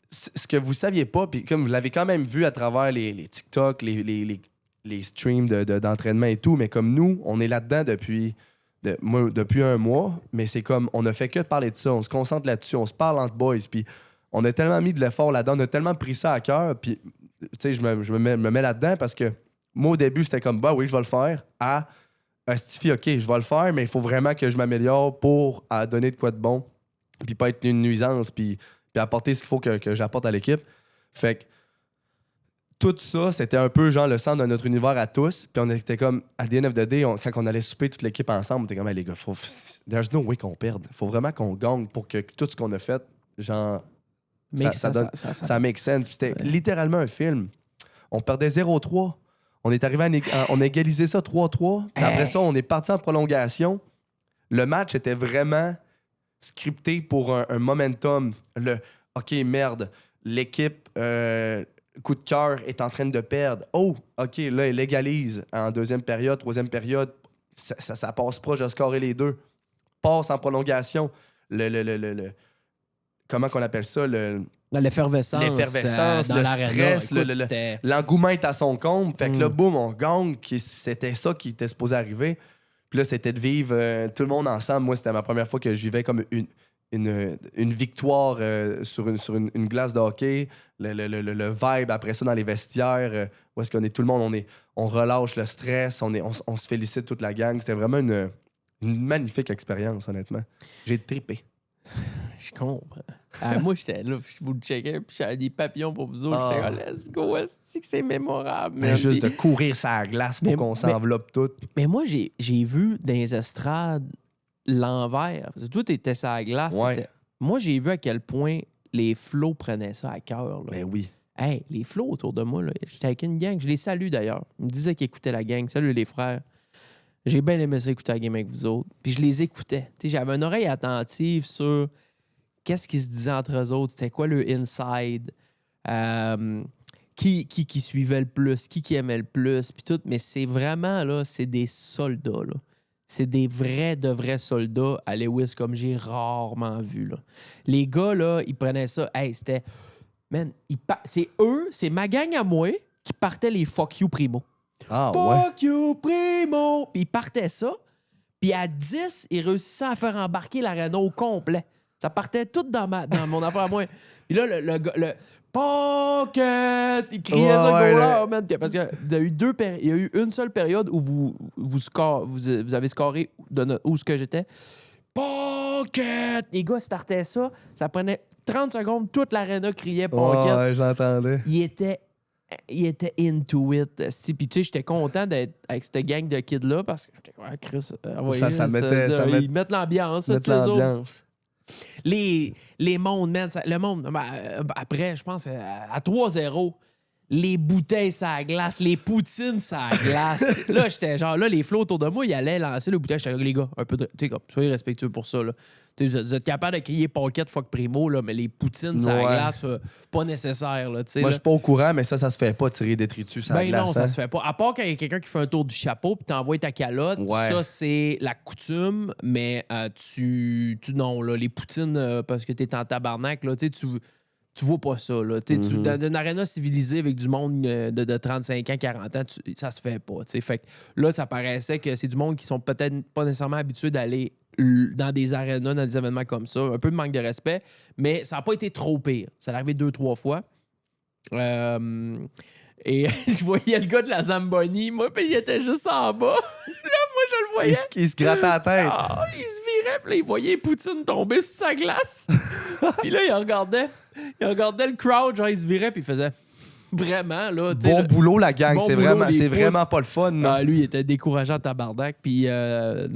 Ce que vous saviez pas, puis comme vous l'avez quand même vu à travers les TikTok, les streams d'entraînement et tout, mais comme nous, on est là-dedans depuis un mois, mais c'est comme, on a fait que de parler de ça, on se concentre là-dessus, on se parle entre boys, puis on a tellement mis de l'effort là-dedans, on a tellement pris ça à cœur, puis tu sais, je me mets là-dedans parce que moi, au début, c'était comme, bah oui, je vais le faire, Stifi, OK, je vais le faire, mais il faut vraiment que je m'améliore pour donner de quoi de bon, puis pas être une nuisance, puis apporter ce qu'il faut que j'apporte à l'équipe. Fait que tout ça, c'était un peu genre le centre de notre univers à tous. Puis on était comme, à the end of the day, quand on allait souper toute l'équipe ensemble, on était comme, hey, les gars, there's no way qu'on perde. Faut vraiment qu'on gagne pour que tout ce qu'on a fait, genre, ça make sense. Puis c'était littéralement un film. On perdait 0-3. On est arrivé on a égalisé ça 3-3. Puis après ça, on est parti en prolongation. Le match était vraiment scripté pour un momentum. OK, merde, l'équipe coup de cœur est en train de perdre. Oh, OK, là, elle égalise en deuxième période, troisième période. Ça passe proche de scorer les deux. Passe en prolongation. Comment qu'on appelle ça? Dans l'effervescence, le stress, l'engouement est à son comble. Fait que là, boum, on gagne. C'était ça qui était supposé arriver. Puis là, c'était de vivre tout le monde ensemble. Moi, c'était ma première fois que je vivais comme une victoire sur une glace de hockey. Le vibe après ça dans les vestiaires, où est-ce qu'on est tout le monde, on relâche le stress, on se félicite toute la gang. C'était vraiment une magnifique expérience, honnêtement. J'ai trippé. Je comprends. Moi, j'étais là, je vous le checkais, puis j'avais des papillons pour vous autres. J'étais là, let's go, c'est mémorable. Mais juste de courir sur la glace pour qu'on s'enveloppe tout. Mais moi, j'ai vu dans les estrades l'envers. Parce que toi, t'étais sur la glace. Ouais. Moi, j'ai vu à quel point les flots prenaient ça à cœur. Ben oui. Hey, les flots autour de moi, là, j'étais avec une gang. Je les salue d'ailleurs. Ils me disaient qu'ils écoutaient la gang. Salut les frères. J'ai bien aimé ça écouter la game avec vous autres. Puis je les écoutais. T'sais, j'avais une oreille attentive sur qu'est-ce qu'ils se disaient entre eux autres. C'était quoi le inside. Qui suivait le plus, qui aimait le plus, puis tout. Mais c'est vraiment, là, c'est des soldats, là. C'est des de vrais soldats à Lewis comme j'ai rarement vu, là. Les gars, là, ils prenaient ça. Hey, c'était... Man, c'est eux, c'est ma gang à moi qui partaient les Fuck You Primo. Ah, Fuck You Primo! Puis ils partaient ça. Puis à 10, ils réussissaient à faire embarquer l'aréna au complet. Ça partait tout dans mon affaire à moi. Puis là, le Pocket! Il criait ça goaler, man. Parce qu'il y a eu il y a eu une seule période où vous avez scoré où ce que j'étais. Pocket! Les gars startaient ça. Ça prenait 30 secondes. Toute l'aréna criait Pocket. Ouais, j'entendais. Il était into it. Puis tu sais, j'étais content d'être avec cette gang de kids-là parce que j'étais comme, Chris, ils mettent l'ambiance. Les mondes, man. Le monde, après, je pense, à 3-0, les bouteilles sur la glace, les poutines sur la glace. Là, j'étais genre, là, les flots autour de moi, ils allaient lancer le bouteille. J'étais là, les gars, un peu de. Tu sais, comme, soyez respectueux pour ça, là. Vous êtes capable de crier Pocket, fuck Primo, là, mais les poutines sur la glace, pas nécessaire, là. Moi, je suis pas au courant, mais ça se fait pas, tirer des détritus sur la glace. Ben non, ça se fait pas. À part quand il y a quelqu'un qui fait un tour du chapeau puis t'envoies ta calotte, ça, c'est la coutume, mais non, là, les poutines, parce que t'es en tabarnak, là, tu vois pas ça, là. Dans une aréna civilisée avec du monde de 35 ans, 40 ans, ça se fait pas, t'sais. Fait que là, ça paraissait que c'est du monde qui sont peut-être pas nécessairement habitués d'aller dans des arénas, dans des événements comme ça. Un peu de manque de respect, mais ça n'a pas été trop pire. Ça est arrivé 2-3 fois. Et je voyais le gars de la Zamboni, moi, puis il était juste en bas. Là, moi, je le voyais. Il se grattait la tête. Il se virait, puis là, il voyait Poutine tomber sur sa glace. Puis là, il regardait le crowd, genre, il se virait, puis il faisait... Vraiment, là. Bon boulot, la gang. Bon c'est boulot, vraiment pas le fun. Lui, il était décourageant à tabarnak. Puis, mais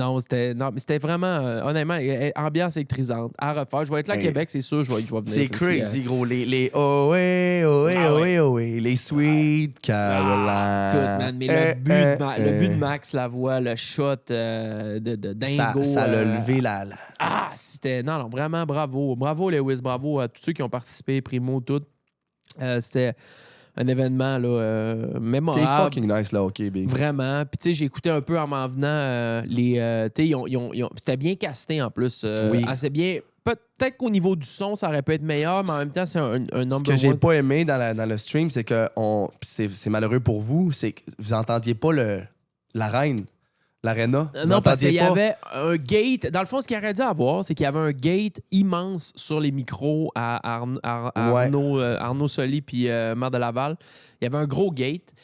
c'était vraiment, honnêtement, ambiance électrisante. À refaire. Je vais être là à Québec, c'est sûr. Je vais venir. C'est crazy, gros. Les les Sweet Caroline. Tout, man. Mais le but de Max Lavoie, le shot de Dingo. Ça l'a levé la... C'était... Non, vraiment, bravo. Bravo, Lewis. Bravo à tous ceux qui ont participé, Primo, tout. C'était... un événement là, C'est mémorable. fucking nice, là, OK, Big. Vraiment. Puis, tu sais, j'ai écouté un peu en m'en venant tu sais, c'était bien casté en plus. Oui. Assez bien. Peut-être qu'au niveau du son, ça aurait pu être meilleur, mais en même temps, c'est un Ce number que j'ai one. pas aimé dans le stream, c'est que c'est malheureux pour vous, c'est que vous entendiez pas l'arène, l'aréna. Vous Non, parce entendiez qu'il y pas. avait un gate. Dans le fond, ce qu'il aurait dû avoir, c'est qu'il y avait un gate immense sur les micros à Ouais. Arnaud Soli puis Maire de Laval. Il y avait un gros gate.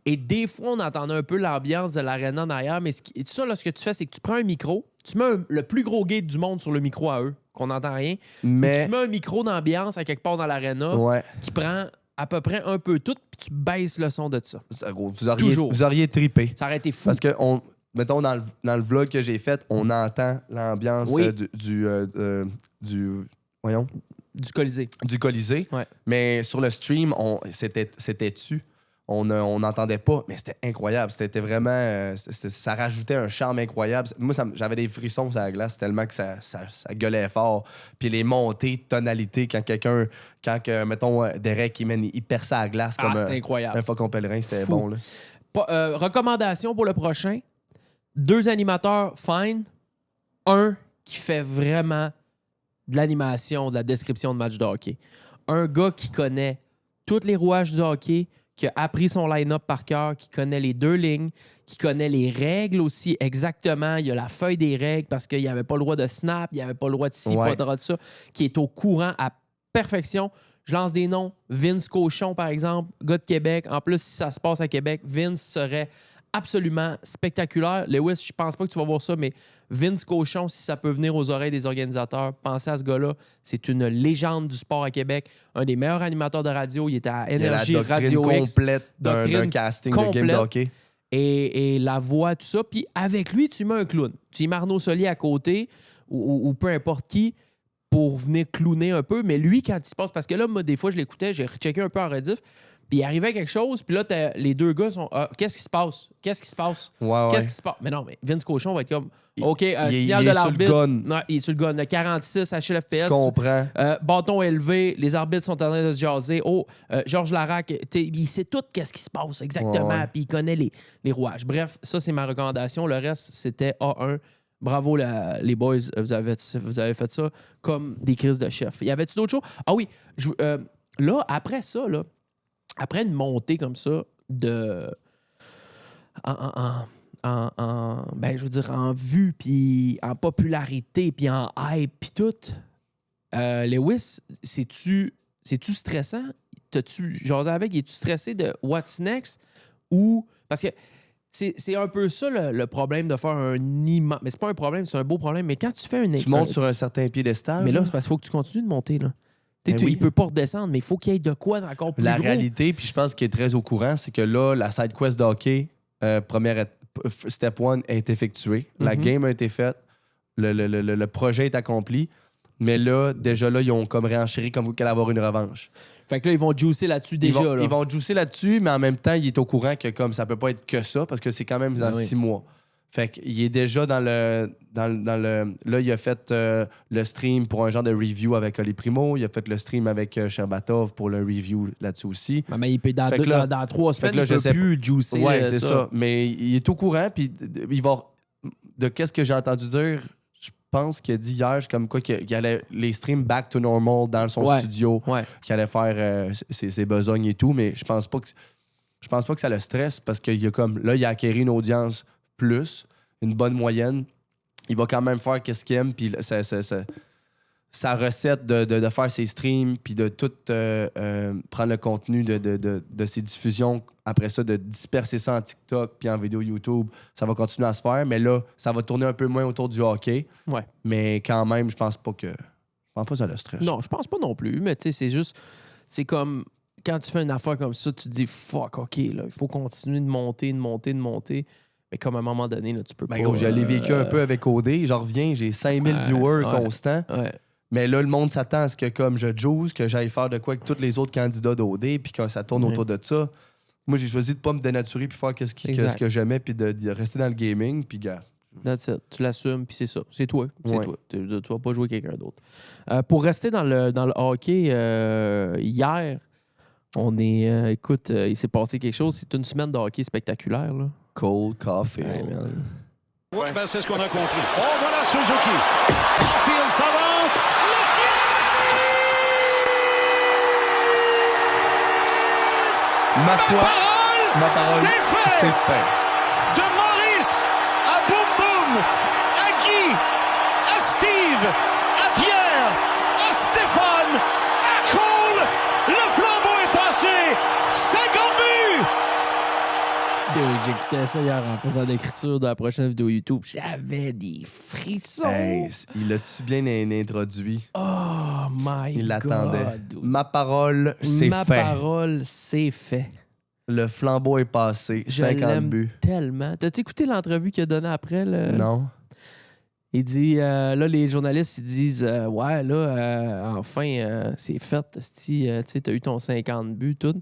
Et des fois, on entendait un peu l'ambiance de l'aréna en arrière. Mais ça, là, ce que tu fais, c'est que tu prends un micro, tu mets le plus gros gate du monde sur le micro à eux, qu'on n'entend rien. Puis Mais. tu mets un micro d'ambiance à quelque part dans l'aréna Ouais. qui prend à peu près un peu tout, puis tu baisses le son de ça. Vous auriez trippé. Ça aurait été fou. Parce que, mettons, dans le vlog que j'ai fait, on entend l'ambiance Oui. voyons, Du Colisée. du Colisée. Ouais. Mais sur le stream, c'était dessus. On n'entendait pas, mais c'était incroyable. C'était vraiment... ça rajoutait un charme incroyable. Moi, j'avais des frissons sur la glace tellement que ça gueulait fort. Puis les montées de tonalité, mettons, Derek, il perçait à la glace comme C'était incroyable. un faucon pèlerin, c'était Fou. bon. Là. Recommandation pour le prochain. 2 animateurs, fine. Un qui fait vraiment de l'animation, de la description de match de hockey. Un gars qui connaît tous les rouages du hockey, qui a appris son line-up par cœur, qui connaît les 2 lignes, qui connaît les règles aussi exactement. Il y a la feuille des règles parce qu'il n'y avait pas le droit de snap, il n'y avait pas le droit de ci, pas le droit de ça, qui est au courant à perfection. Je lance des noms. Vince Cochon, par exemple, gars de Québec. En plus, si ça se passe à Québec, Vince serait absolument spectaculaire. Lewis, je pense pas que tu vas voir ça, mais Vince Cochon, si ça peut venir aux oreilles des organisateurs, pensez à ce gars-là. C'est une légende du sport à Québec. Un des meilleurs animateurs de radio. Il était à Énergie Il y a la doctrine Radio X. complète d'un Doctrine casting de game complète. de hockey. Et la voix, tout ça. Puis avec lui, tu mets un clown. Tu mets Arnaud Soli à côté ou peu importe qui pour venir clowner un peu. Mais lui, quand il se passe... Parce que là, moi, des fois, je l'écoutais, j'ai rechecké un peu en rediff. Puis il arrivait quelque chose, puis là, les 2 gars sont qu'est-ce qui se passe? Qu'est-ce qui se passe? Ouais. Qu'est-ce qui se passe? Mais non, mais Vince Cochon va être comme OK, signal il de est sur le l'arbitre. gun. Non, il est sur le gun. Le 46 HLFPS. Tu comprends. Bâton élevé, les arbitres sont en train de se jaser. Georges Larac, il sait tout qu'est-ce qui se passe exactement, Ouais. puis il connaît les rouages. Bref, ça, c'est ma recommandation. Le reste, c'était A1. Bravo, les boys, vous avez fait ça comme des crises de chef. Y avait-tu d'autres choses? Ah oui, là, après ça, là, après une montée comme ça de... ben, je veux dire, en vue, puis en popularité, puis en hype, puis tout, Lewis, c'est-tu stressant? T'as-tu jasé avec? Es-tu stressé de what's next? Ou... Parce que c'est un peu ça le problème de faire un immense... Mais c'est pas un problème, c'est un beau problème. Mais quand tu fais Tu montes sur un certain piédestal. Mais là, c'est parce qu'il faut que tu continues de monter, là. Ben oui. Il peut pas redescendre, mais il faut qu'il y ait de quoi d'encore plus La gros. réalité, puis je pense qu'il est très au courant, c'est que là, la side quest de hockey, step 1 est effectuée. La Mhm. game a été faite. Le projet est accompli. Mais là, déjà là, ils ont comme réenchéri comme qu'elle avoir une revanche. Fait que là, ils vont juicer là-dessus déjà. là. Ils vont juicer là-dessus, mais en même temps, il est au courant que comme ça peut pas être que ça, parce que c'est quand même dans Ben oui. 6 mois. Fait qu'il est déjà dans le... Là, il a fait le stream pour un genre de review avec Oli Primo. Il a fait le stream avec Sherbatov pour le review là-dessus aussi. Mais il peut, dans, Fait que là- dans 3 semaines, que là, il je peut sais plus juicer Ouais, c'est ça. Mais il est au courant, puis il va... De qu'est-ce que j'ai entendu dire, je pense qu'il a dit hier, comme quoi qu'il allait les streams back to normal dans son Ouais. studio, Ouais. qu'il allait faire ses besognes et tout, mais je pense pas que ça le stresse parce qu'il a comme... Là, il a acquéri une audience plus, une bonne moyenne. Il va quand même faire qu'est-ce qu'il aime, puis sa recette de faire ses streams, puis de tout prendre le contenu de ses diffusions, après ça, de disperser ça en TikTok, puis en vidéo YouTube, ça va continuer à se faire. Mais là, ça va tourner un peu moins autour du hockey. Ouais. Mais quand même, je pense pas que ça le stresse. Non, je pense pas non plus, mais tu sais, c'est juste... C'est comme... Quand tu fais une affaire comme ça, tu te dis « Fuck, OK, là, il faut continuer de monter. » Mais comme à un moment donné, là, tu peux pas... Ben, gros, je l'ai vécu un peu avec OD. J'en reviens, j'ai 5000 viewers constants. Ouais. Mais là, le monde s'attend à ce que, comme je juice, que j'aille faire de quoi avec tous les autres candidats d'OD, puis que ça tourne autour de ça. Moi, j'ai choisi de pas me dénaturer, puis faire qu'est-ce que j'aimais, puis de rester dans le gaming, puis gars. That's it. Tu l'assumes, puis c'est ça. C'est toi. C'est Ouais. toi. Tu vas pas jouer quelqu'un d'autre. Pour rester dans le hockey, hier, On est... écoute, il s'est passé quelque chose. C'est une semaine de hockey spectaculaire, là. Cold coffee. Ouais, man. Oui, ben c'est ce qu'on a compris. Oh, voilà Suzuki. Caulfield s'avance. Le tir! Ma foi, C'est fait! c'est fait. De Maurice à Boum Boum, à Guy, à Steve, à Pierre, à Stéphane, à Cole, le flambeau est passé. 50 buts! Dude, j'écoutais ça hier en faisant l'écriture de la prochaine vidéo YouTube. J'avais des frissons. Hey, il l'a-tu bien introduit? Oh my Il l'attendait. God, dude. Ma parole, c'est Ma fait. parole, c'est fait. Le flambeau est passé. Je 50 l'aime buts. tellement. T'as-tu écouté l'entrevue qu'il a donnée après? Non. Il dit, là, les journalistes, ils disent, ouais, là, enfin, c'est fait. Tu sais, t'as eu ton 50 buts, tout.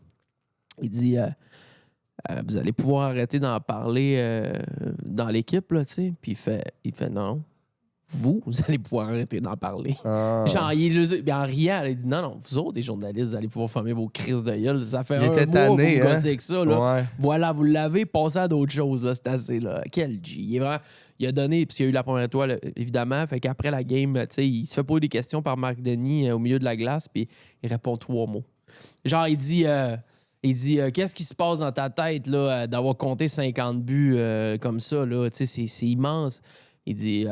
Il dit, vous allez pouvoir arrêter d'en parler dans l'équipe, là, tu sais. Puis il fait, non. Vous allez pouvoir arrêter d'en parler. Ah. Genre, en riant, il dit, non, vous autres, les journalistes, vous allez pouvoir fermer vos crises de gueule. Ça fait Il un était mois, tanné, vous me hein? gossez avec ça, là. Ouais. Voilà, vous l'avez, passé à d'autres choses, là. C'est assez, là. Quel G. Il est vraiment... Il a donné, puis il a eu la première étoile, évidemment. Fait qu'après la game, tu sais, il se fait poser des questions par Marc Denis au milieu de la glace, puis il répond 3 mots. Genre, il dit qu'est-ce qui se passe dans ta tête, là, d'avoir compté 50 buts comme ça, là? Tu sais, c'est immense. Il dit,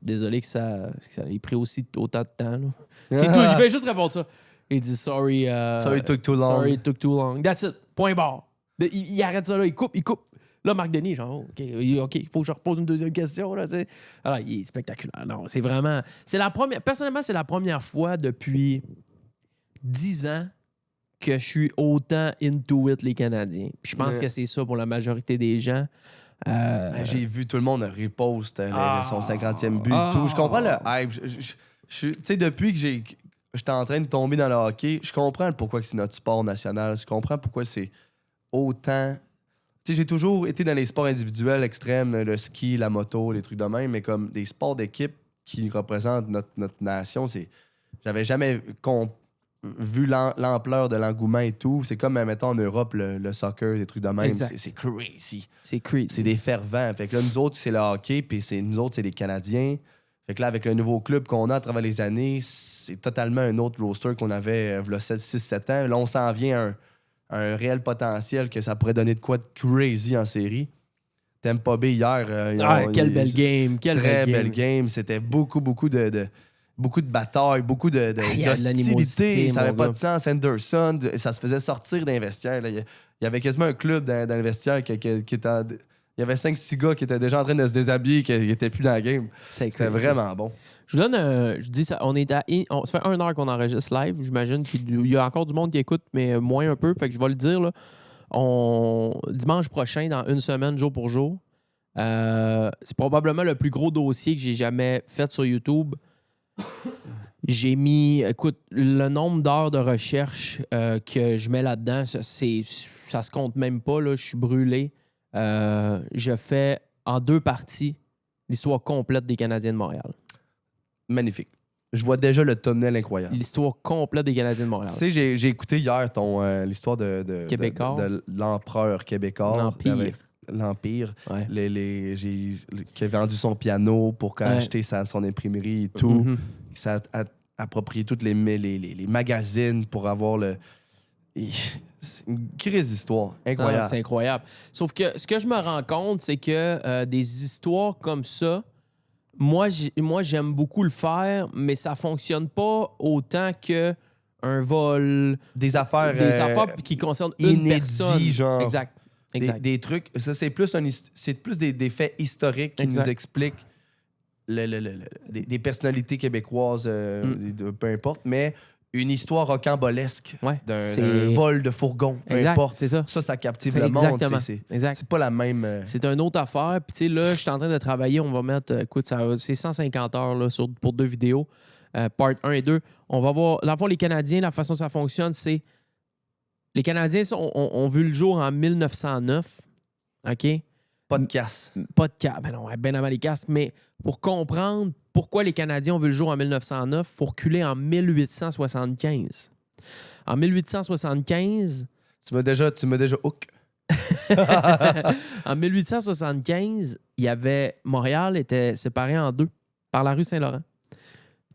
désolé que ça ait pris aussi autant de temps, là. C'est tout. Il fait juste répondre ça. Il dit, sorry. Sorry it took too long. Sorry it took too long. That's it. Point barre. Il arrête ça là, il coupe. Là, Marc Denis, genre, OK, il faut que je repose une deuxième question, là, tu sais. Alors, il est spectaculaire. Non, c'est vraiment... Personnellement, c'est la première fois depuis 10 ans que je suis autant into it, les Canadiens. Puis je pense que c'est ça pour la majorité des gens. J'ai vu tout le monde repost son 50e but et tout. Je comprends le hype. Tu sais, depuis que j'étais en train de tomber dans le hockey, je comprends pourquoi c'est notre sport national. Je comprends pourquoi c'est autant... Tu sais, j'ai toujours été dans les sports individuels extrêmes, le ski, la moto, les trucs de même, mais comme des sports d'équipe qui représentent notre nation, j'avais jamais vu l'ampleur de l'engouement et tout. C'est comme, mettons, en Europe, le soccer, des trucs de même. Exact. C'est crazy. C'est crazy. C'est des fervents. Fait que là, nous autres, c'est le hockey, puis nous autres, c'est les Canadiens. Fait que là, avec le nouveau club qu'on a à travers les années, c'est totalement un autre roster qu'on avait il y a 6-7 ans. Là, on s'en vient à un réel potentiel que ça pourrait donner de quoi de crazy en série. Tampa Bay hier. Quelle belle game. Très belle game. C'était beaucoup de batailles, beaucoup il y a de l'animosité, d'hostilité. Ça n'avait mon pas gars. de sens. Anderson, ça se faisait sortir d'un vestiaire. Là. Il y avait quasiment un club dans le vestiaire qui était... Il y avait 5-6 gars qui étaient déjà en train de se déshabiller, qui n'étaient plus dans la game. C'était vraiment bon. Je vous donne je dis ça, ça fait 1 heure qu'on enregistre live. J'imagine qu'il y a encore du monde qui écoute, mais moins un peu. Fait que je vais le dire, là. Dimanche prochain, dans 1 semaine, jour pour jour, c'est probablement le plus gros dossier que j'ai jamais fait sur YouTube. J'ai mis, écoute, le nombre d'heures de recherche que je mets là-dedans, ça se compte même pas, là. Je suis brûlé. Je fais en 2 parties l'histoire complète des Canadiens de Montréal. Magnifique. Je vois déjà le thumbnail incroyable. L'histoire complète des Canadiens de Montréal. Tu sais, j'ai écouté hier l'histoire de Québécois. de l'empereur québécois. L'Empire. Ouais. Qui a vendu son piano pour acheter son imprimerie et tout. Mm-hmm. Qui s'est approprié toutes les magazines pour avoir le... C'est une crise d'histoire. Incroyable. C'est incroyable. Sauf que ce que je me rends compte, c'est que des histoires comme ça, moi, j'aime beaucoup le faire, mais ça fonctionne pas autant que un vol. Des affaires qui concernent une inédits, personne. genre. Exact. Des trucs. Ça, c'est plus des faits historiques qui nous expliquent des personnalités québécoises, peu importe, mais une histoire rocambolesque d'un vol de fourgon, peu importe. C'est ça. Ça captive le monde. Exactement. C'est pas la même... C'est une autre affaire. Puis, tu sais, là, je suis en train de travailler. On va mettre, écoute, c'est 150 heures là, pour 2 vidéos, part 1 et 2. On va voir, dans le fond, les Canadiens, la façon dont ça fonctionne, c'est... Les Canadiens ont vu le jour en 1909. OK? Pas de casse. Pas de casse. Ben non, ben avant les casques. Mais pour comprendre pourquoi les Canadiens ont vu le jour en 1909, il faut reculer en 1875. En 1875, Tu m'as déjà hook. en 1875, Montréal était séparé en deux par la rue Saint-Laurent.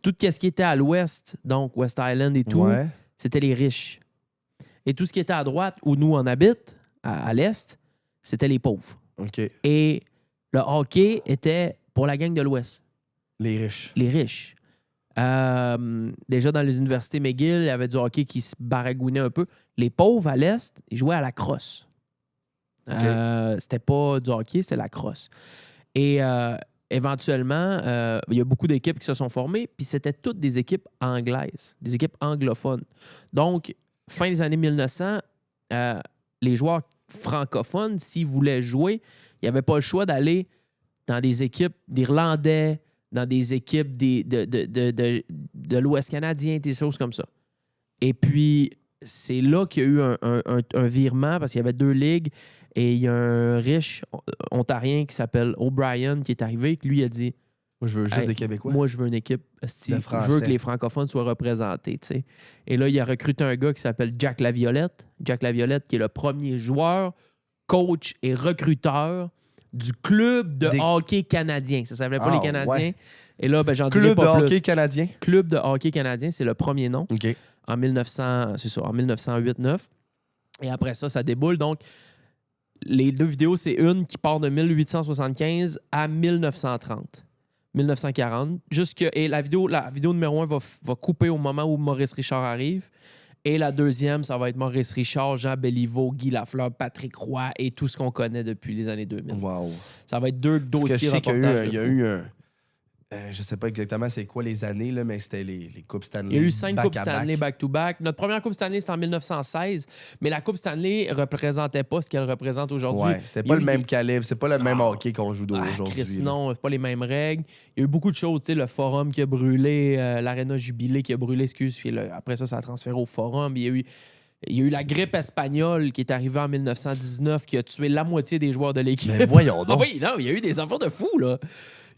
Tout ce qui était à l'ouest, donc West Island et tout, Ouais. c'était les riches. Et tout ce qui était à droite, où nous on habite, à l'est, c'était les pauvres. OK. Et le hockey était pour la gang de l'ouest, Les riches. les riches. Déjà dans les universités McGill, il y avait du hockey qui se baragouinait un peu. Les pauvres à l'est, ils jouaient à la crosse. C'était pas du hockey, c'était la crosse. Et éventuellement, il y a beaucoup d'équipes qui se sont formées, puis c'était toutes des équipes anglaises, des équipes anglophones. Donc, fin des années 1900, les joueurs francophones, s'ils voulaient jouer, il n'y avait pas le choix d'aller dans des équipes d'Irlandais, dans des équipes de l'Ouest canadien, des choses comme ça. Et puis, c'est là qu'il y a eu un virement, parce qu'il y avait deux ligues, et il y a un riche ontarien qui s'appelle O'Brien qui est arrivé, qui lui a dit Moi, je veux juste Hey, des Québécois. moi, je veux une équipe. Je Français. veux que les francophones soient représentés. T'sais. Et là, il a recruté un gars qui s'appelle Jack Laviolette. Jack Laviolette, qui est le premier joueur, coach et recruteur du club de hockey canadien. Ça s'appelait pas les Canadiens. Ouais. Et là, ben, j'en dirai Club de pas plus. hockey canadien. Club de hockey canadien, c'est le premier nom. OK. En 1908-9. Et après ça, ça déboule. Donc, les deux vidéos, c'est une qui part de 1875 à 1930. 1940. Et la vidéo numéro 1 va couper au moment où Maurice Richard arrive. Et la deuxième, ça va être Maurice Richard, Jean Béliveau, Guy Lafleur, Patrick Roy et tout ce qu'on connaît depuis les années 2000. Wow. Ça va être deux Parce que dossiers je sais qu'il reportages. y a eu un... je sais pas exactement c'est quoi les années, là, mais c'était les Coupes Stanley. Il y a eu 5 back Coupes à Stanley back. back-to-back. Notre première Coupe Stanley, c'était en 1916, mais la Coupe Stanley ne représentait pas ce qu'elle représente aujourd'hui. Ouais, c'était Il y pas a le eu même des- calibre, c'est pas le même hockey qu'on joue Ah, aujourd'hui. Chris, là. non, c'est pas les mêmes règles. Il y a eu beaucoup de choses, tu sais, le forum qui a brûlé, l'aréna Jubilé qui a brûlé, excuse, puis là, après ça a transféré au forum. Il y a eu la grippe espagnole qui est arrivée en 1919 qui a tué la moitié des joueurs de l'équipe. Mais voyons Ah donc. oui, non, il y a eu des affaires de fous, là.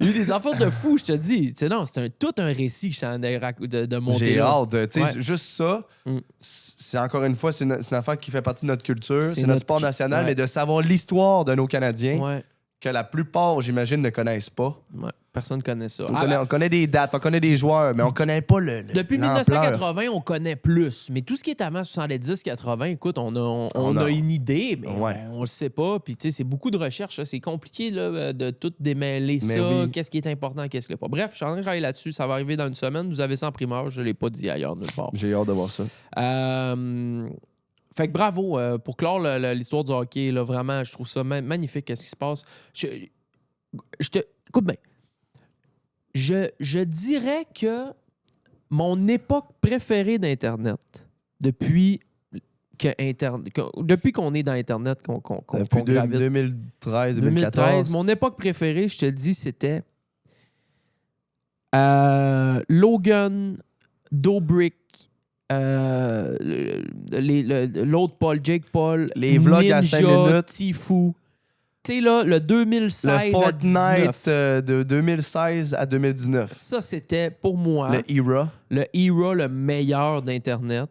Il y a eu des affaires de fous, je te dis. Tu sais, non, c'est tout un récit que je suis en train de monter J'ai là. hâte. Tu sais, Ouais. juste ça, Mm. c'est encore une fois, c'est une affaire qui fait partie de notre culture, C'est c'est notre notre sport national, ouais. mais de savoir l'histoire de nos Canadiens, Ouais, que la plupart, j'imagine, ne connaissent pas. ouais. Personne ne connaît ça. On connaît des dates, on connaît des joueurs, mais on connaît pas Depuis l'ampleur. 1980, on connaît plus. Mais tout ce qui est avant 70-80, écoute, on a une idée, mais Ouais. on le sait pas. Puis, tu sais, c'est beaucoup de recherche. C'est compliqué là, de tout démêler Mais ça. oui. Qu'est-ce qui est important, qu'est-ce qui n'est pas. Bref, je suis en train de travailler là-dessus. Ça va arriver dans une semaine. Vous avez ça en primeur. Je ne l'ai pas dit ailleurs nulle part. J'ai hâte de voir ça. Fait que bravo pour clore l'histoire du hockey. Là, vraiment, je trouve ça magnifique. Qu'est-ce qui se passe? Écoute bien. Je dirais que mon époque préférée d'Internet, depuis qu'on est dans Internet, qu'on Depuis gravite, 2013, 2013, 2014. mon époque préférée, je te le dis, c'était Logan, Dobrik, l'autre Paul, Jake Paul, Les vlogs à 5 minutes. Tifu. Tu sais, là, le 2016 Le à Fortnite 19. de 2016 à 2019. Ça, c'était pour moi Le era. le meilleur d'Internet.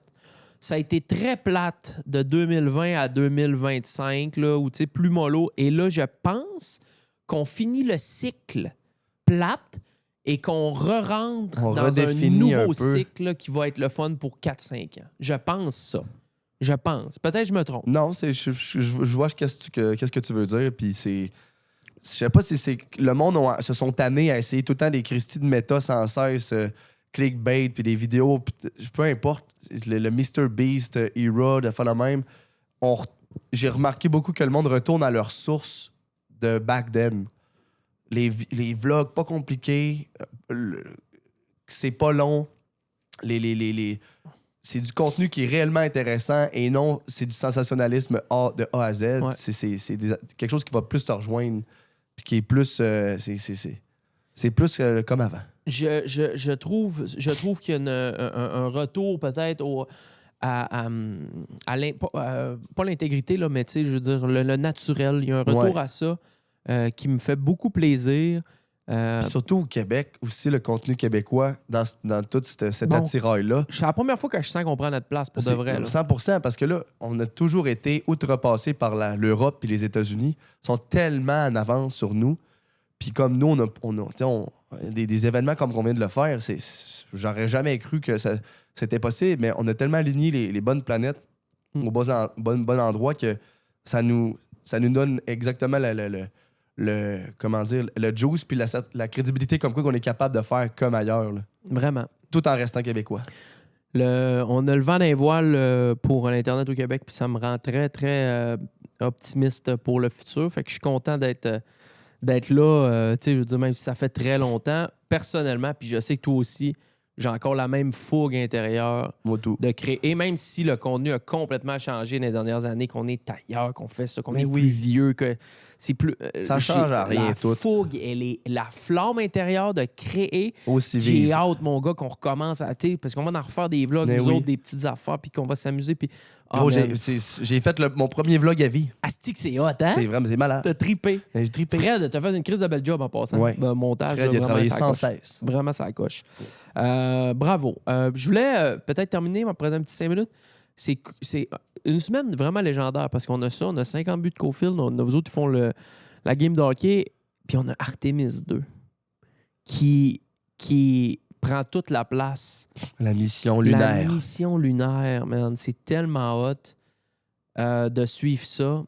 Ça a été très plate de 2020 à 2025, là, où tu sais, plus mollo. Et là, je pense qu'on finit le cycle plate et qu'on re-rentre On dans un redéfinit un nouveau peu. cycle là, qui va être le fun pour 4-5 ans. Je pense ça. Je pense. Peut-être que je me trompe. Non, je vois qu'est-ce que tu veux dire. Puis c'est. Je sais pas si c'est. Le monde se sont tannés à essayer tout le temps des Christie de méta sans cesse, clickbait, puis des vidéos. Peu importe. Le Mr. Beast era, de faire le même. J'ai remarqué beaucoup que le monde retourne à leurs sources de back then. Les vlogs pas compliqués. C'est pas long. C'est du contenu qui est réellement intéressant et non, c'est du sensationnalisme de A à Z. Ouais. C'est quelque chose qui va plus te rejoindre puis qui est plus... c'est plus comme avant. Je trouve qu'il y a un retour peut-être pas l'intégrité, là, mais tu sais, je veux dire, le naturel. Il y a un retour Ouais. à ça qui me fait beaucoup plaisir. Puis surtout au Québec, aussi le contenu québécois dans toute cet Bon. attirail-là. C'est la première fois que je sens qu'on prend notre place pour de C'est vrai. Là. 100%, parce que là, on a toujours été outrepassés par l'Europe et les États-Unis. Ils sont tellement en avance sur nous. Puis comme nous, des événements comme qu'on vient de le faire, j'aurais jamais cru que c'était possible, mais on a tellement aligné les bonnes planètes au bon endroit que ça nous donne exactement le juice puis la crédibilité comme quoi qu'on est capable de faire comme ailleurs, là, Vraiment. tout en restant québécois. On a le vent d'un voile pour l'Internet au Québec, puis ça me rend très, très optimiste pour le futur. Fait que je suis content d'être là. Je veux dire, même si ça fait très longtemps, personnellement, puis je sais que toi aussi, j'ai encore la même fougue intérieure Moi tout. de créer. Et même si le contenu a complètement changé dans les dernières années, qu'on est ailleurs, qu'on fait ça, qu'on Mais est oui. plus vieux, que c'est plus. Ça change à rien, la tout. fougue, la flamme intérieure de créer. Aussi J'ai vive. hâte, mon gars, qu'on recommence à. Parce qu'on va en refaire des vlogs, Mais nous oui. autres, des petites affaires, puis qu'on va s'amuser. Puis. Gros, man. j'ai fait mon premier vlog à vie. Asti que c'est hot, hein? C'est vraiment, c'est malade. T'as trippé. J'ai trippé. Fred, t'as fait une crise de bel job en passant. Ouais. Le montage, Fred, là, il a vraiment, travaillé ça sans coche. cesse. Vraiment, ça coche. Bravo. Je voulais peut-être terminer, m'en prendre un petit 5 minutes. C'est une semaine vraiment légendaire parce qu'on a ça, on a 50 buts de Cofield, vous autres qui font la game de hockey, puis on a Artemis 2 qui prend toute la place. La mission La lunaire. mission lunaire, man. C'est tellement hot de suivre ça.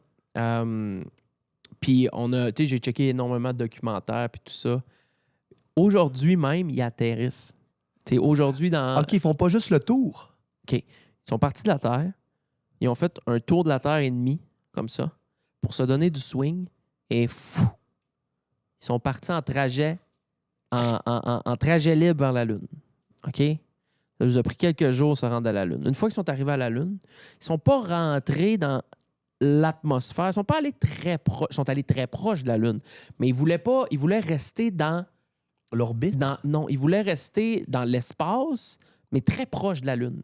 Puis j'ai checké énormément de documentaires puis tout ça. Aujourd'hui même, ils atterrissent. T'sais, aujourd'hui, OK, ils font pas juste le tour. Ils sont partis de la Terre. Ils ont fait un tour de la Terre et demi, comme ça, pour se donner du swing. Et fou! Ils sont partis en trajet, en trajet libre vers la Lune. OK? Ça nous a pris quelques jours de se rendre à la Lune. Une fois qu'ils sont arrivés à la Lune, ils sont pas rentrés dans l'atmosphère. Ils sont pas allés très proche. Ils sont allés très proche de la Lune. Mais ils voulaient rester dans L'orbite? non, ils voulaient rester dans l'espace, mais très proche de la Lune.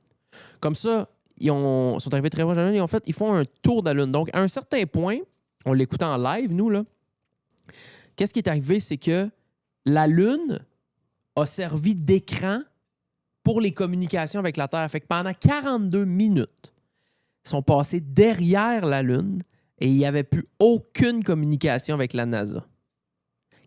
Comme ça, sont arrivés très proche de la Lune. Ils font un tour de la Lune. Donc, à un certain point, on l'écoutait en live, nous, là. Qu'est-ce qui est arrivé? C'est que la Lune a servi d'écran pour les communications avec la Terre. Fait que pendant 42 minutes, ils sont passés derrière la Lune et il n'y avait plus aucune communication avec la NASA.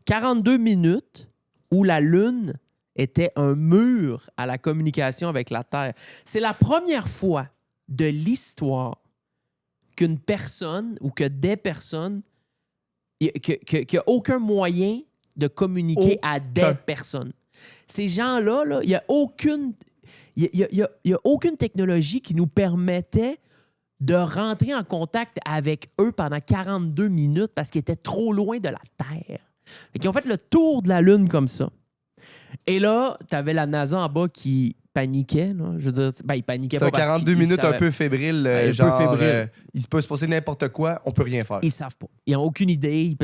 42 minutes où la Lune était un mur à la communication avec la Terre. C'est la première fois de l'histoire qu'une personne ou que des personnes, qu'il n'y a aucun moyen de communiquer à des personnes. Ces gens-là, il n'y a aucune... Il y a aucune technologie qui nous permettait de rentrer en contact avec eux pendant 42 minutes parce qu'ils étaient trop loin de la Terre. Ils ont fait le tour de la Lune comme ça. Et là, tu avais la NASA en bas qui paniquait. Là. Je veux dire, ils paniquaient pas C'est parce 42 qu'ils minutes un savaient- peu fébrile. Un peu genre, fébrile. il peut se passer n'importe quoi, on peut rien faire. Ils savent pas. Ils n'ont aucune idée.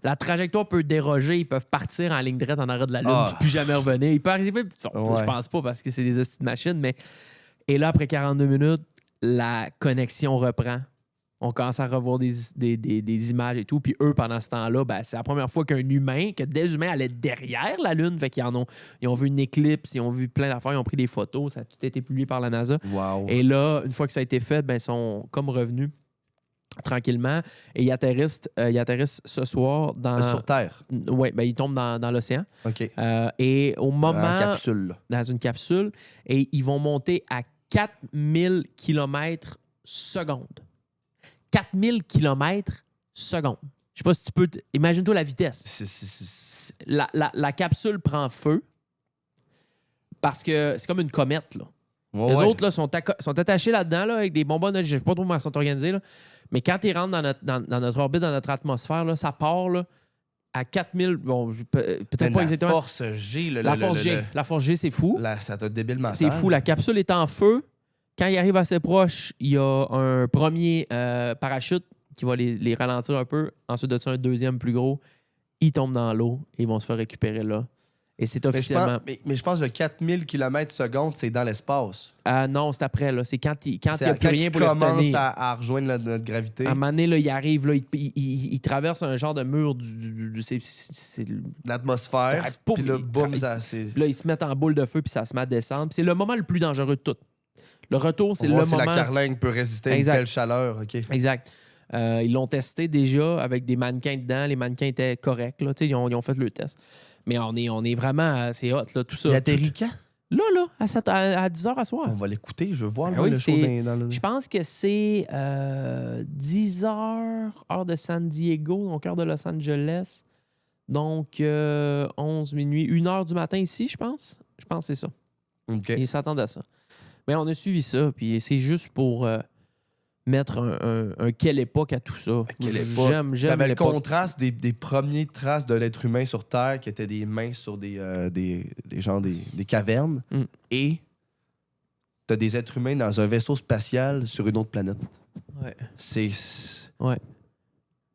La trajectoire peut déroger. Ils peuvent partir en ligne droite en arrière de la Lune Ah. puis plus jamais revenir. Ils peuvent arriver. Ouais. Je pense pas parce que c'est des hosties de machines. Mais... Et là, après 42 minutes, la connexion reprend. On commence à revoir des images et tout. Puis eux, pendant ce temps-là, c'est la première fois que des humains allaient derrière la Lune. Fait qu'ils ils ont vu une éclipse, ils ont vu plein d'affaires, ils ont pris des photos. Ça a tout été publié par la NASA. Wow. Et là, une fois que ça a été fait, ils sont comme revenus tranquillement. Et ils atterrissent ce soir dans... Sur Terre. Oui, ils tombent dans l'océan. OK. Et au moment... En capsule. Là. Dans une capsule. Et ils vont monter à 4000 km seconde. 4000 km seconde. Je sais pas si tu peux... Imagine-toi la vitesse. La capsule prend feu parce que c'est comme une comète, là. Les autres là, sont attachés là-dedans là, avec des bonbonnes. Je ne sais pas trop comment ils sont organisés. Là. Mais quand ils rentrent dans notre orbite, dans notre atmosphère, là, ça part là, à 4000... Bon, peut-être pas exactement. La force G. La force G, c'est fou. Ça t'a débile mental. C'est fou. La capsule est en feu. Quand il arrive assez proche, il y a un premier parachute qui va les ralentir un peu. Ensuite de ça, un deuxième plus gros. Ils tombent dans l'eau et ils vont se faire récupérer là. Et c'est Mais je officiellement. pense, mais je pense que le 4000 km/s, c'est dans l'espace. Non, c'est après, là. C'est quand il n'y C'est a plus rien pour le commence retenir. à rejoindre notre gravité. À un moment donné, là, il arrive, là, il traverse un genre de mur c'est L'atmosphère. Poum, Puis là, il boum, tra- ça, c'est... Là, ils se mettent en boule de feu puis ça se met à descendre. Puis c'est le moment le plus dangereux de tout. Le retour, c'est On le voit si moment. la carlingue peut résister à une Exact. telle chaleur. OK. Exact. Ils l'ont testé déjà avec des mannequins dedans. Les mannequins étaient corrects. Là. Ils ont fait le test. Mais on est vraiment... C'est hot, là, tout ça. Il atterrit quand? Là, à 10h à soir. On va l'écouter. Je veux voir Ah moi, oui, le show c'est- dans le... Je pense que c'est 10h, heure de San Diego, donc heure de Los Angeles. Donc 11 minuit, 1h du matin ici, je pense. Je pense que c'est ça. OK. Ils s'attendent à ça. Mais on a suivi ça, puis c'est juste pour mettre un quelle époque à tout ça. Quelle époque. J'aime T'avais le l'époque. contraste des premiers traces de l'être humain sur Terre qui étaient des mains sur des cavernes. Mm. Et t'as des êtres humains dans un vaisseau spatial sur une autre planète. Ouais. C'est... Ouais.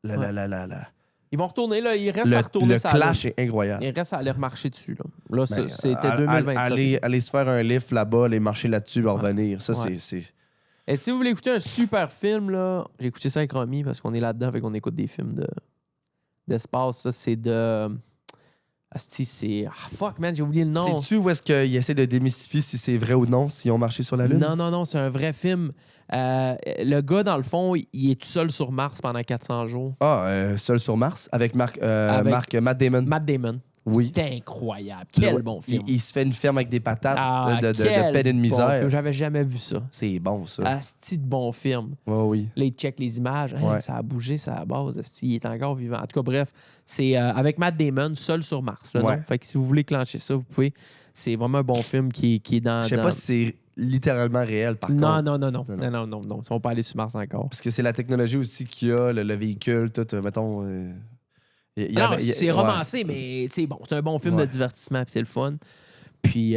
La- Ils vont retourner, là. Il reste à retourner le ça. clash est incroyable. Il reste à aller remarcher dessus, là. Là, Ben, c'était 2027. aller se faire un lift là-bas, aller marcher là-dessus, puis revenir. Ça, Ouais. c'est... Et si vous voulez écouter un super film, là, j'ai écouté ça avec Romy parce qu'on est là-dedans, fait qu'on écoute des films d'espace. Là, c'est de. Asti, c'est. Ah, fuck, man, j'ai oublié le nom. Sais-tu où est-ce qu'ils essaient de démystifier si c'est vrai ou non, s'ils ont marché sur la Lune? Non, c'est un vrai film. Le gars, dans le fond, il est tout seul sur Mars pendant 400 jours. Seul sur Mars, avec Matt Damon. Matt Damon. Oui. C'était incroyable. Quel bon film. Il se fait une ferme avec des patates Ah, de quel peine et de bon misère. film. J'avais jamais vu ça. C'est bon, ça. Asti de bon film. Oui. Là, il check les images. Hein, Ouais. ça a bougé, ça a base. Asti, il est encore vivant. En tout cas, bref, c'est avec Matt Damon, seul sur Mars. Là, Ouais. non? Fait que si vous voulez clencher ça, vous pouvez. C'est vraiment un bon film qui est dans. Je sais pas si c'est littéralement réel, par Non, contre. non. Non. Ils sont pas allés sur Mars encore. Parce que c'est la technologie aussi qu'il y a, le véhicule, tout, mettons... C'est romancé, mais c'est bon. C'est un bon film de divertissement, puis c'est le fun. Puis,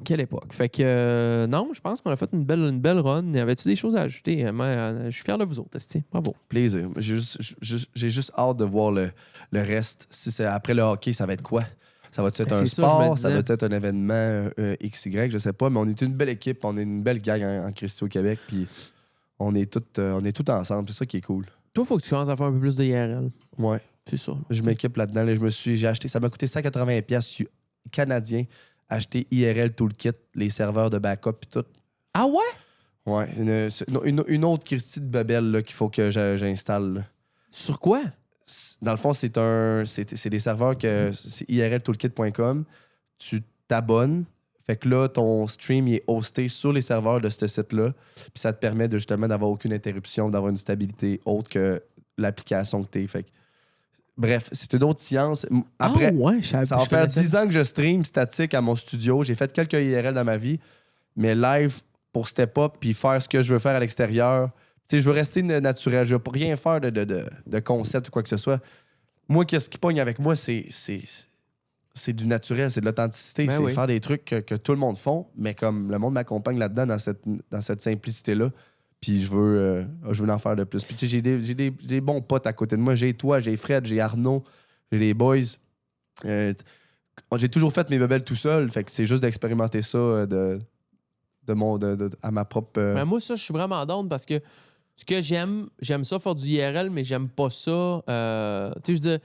quelle époque. Fait que, non, je pense qu'on a fait une belle run. Avais-tu des choses à ajouter? Je suis fier de vous autres, esti. Bravo. Plaisir. J'ai juste hâte de voir le reste. Si c'est après le hockey, ça va être quoi? Ça va être un C'est ça, je me sport? disais. Ça va être un événement XY? Je sais pas, mais on est une belle équipe. On est une belle gang en Christie au Québec. Puis on est tous ensemble. C'est ça qui est cool. Toi, il faut que tu commences à faire un peu plus de IRL. Ouais. C'est ça. Je m'équipe là-dedans. Là, j'ai acheté, ça m'a coûté 180$ canadiens. Acheter IRL Toolkit, les serveurs de backup et tout. Ah ouais? Ouais. Une autre Christie de Babel là, qu'il faut que j'installe. Là. Sur quoi? Dans le fond, c'est des serveurs que c'est irltoolkit.com. Tu t'abonnes. Fait que là, ton stream il est hosté sur les serveurs de ce site-là. Puis ça te permet de justement d'avoir aucune interruption, d'avoir une stabilité autre que l'application que t'es. Fait que, bref, c'est une autre science. Après, ouais, ça va faire 10 ans que je stream statique à mon studio. J'ai fait quelques IRL dans ma vie, mais live pour step up puis faire ce que je veux faire à l'extérieur. Tu sais, je veux rester naturel. Je veux pas rien faire de concept ou quoi que ce soit. Moi, qu'est-ce qui pogne avec moi, c'est du naturel, c'est de l'authenticité. Ben C'est oui. faire des trucs que tout le monde font, mais comme le monde m'accompagne là-dedans, dans cette simplicité-là. Puis je veux en faire de plus. Puis tu sais, j'ai des bons potes à côté de moi. J'ai toi, j'ai Fred, j'ai Arnaud, j'ai les boys. J'ai toujours fait mes bebelles tout seul. Fait que c'est juste d'expérimenter ça à ma propre... Mais moi, ça, je suis vraiment down parce que ce que j'aime ça faire du IRL, mais j'aime pas ça. Tu sais, je veux dire,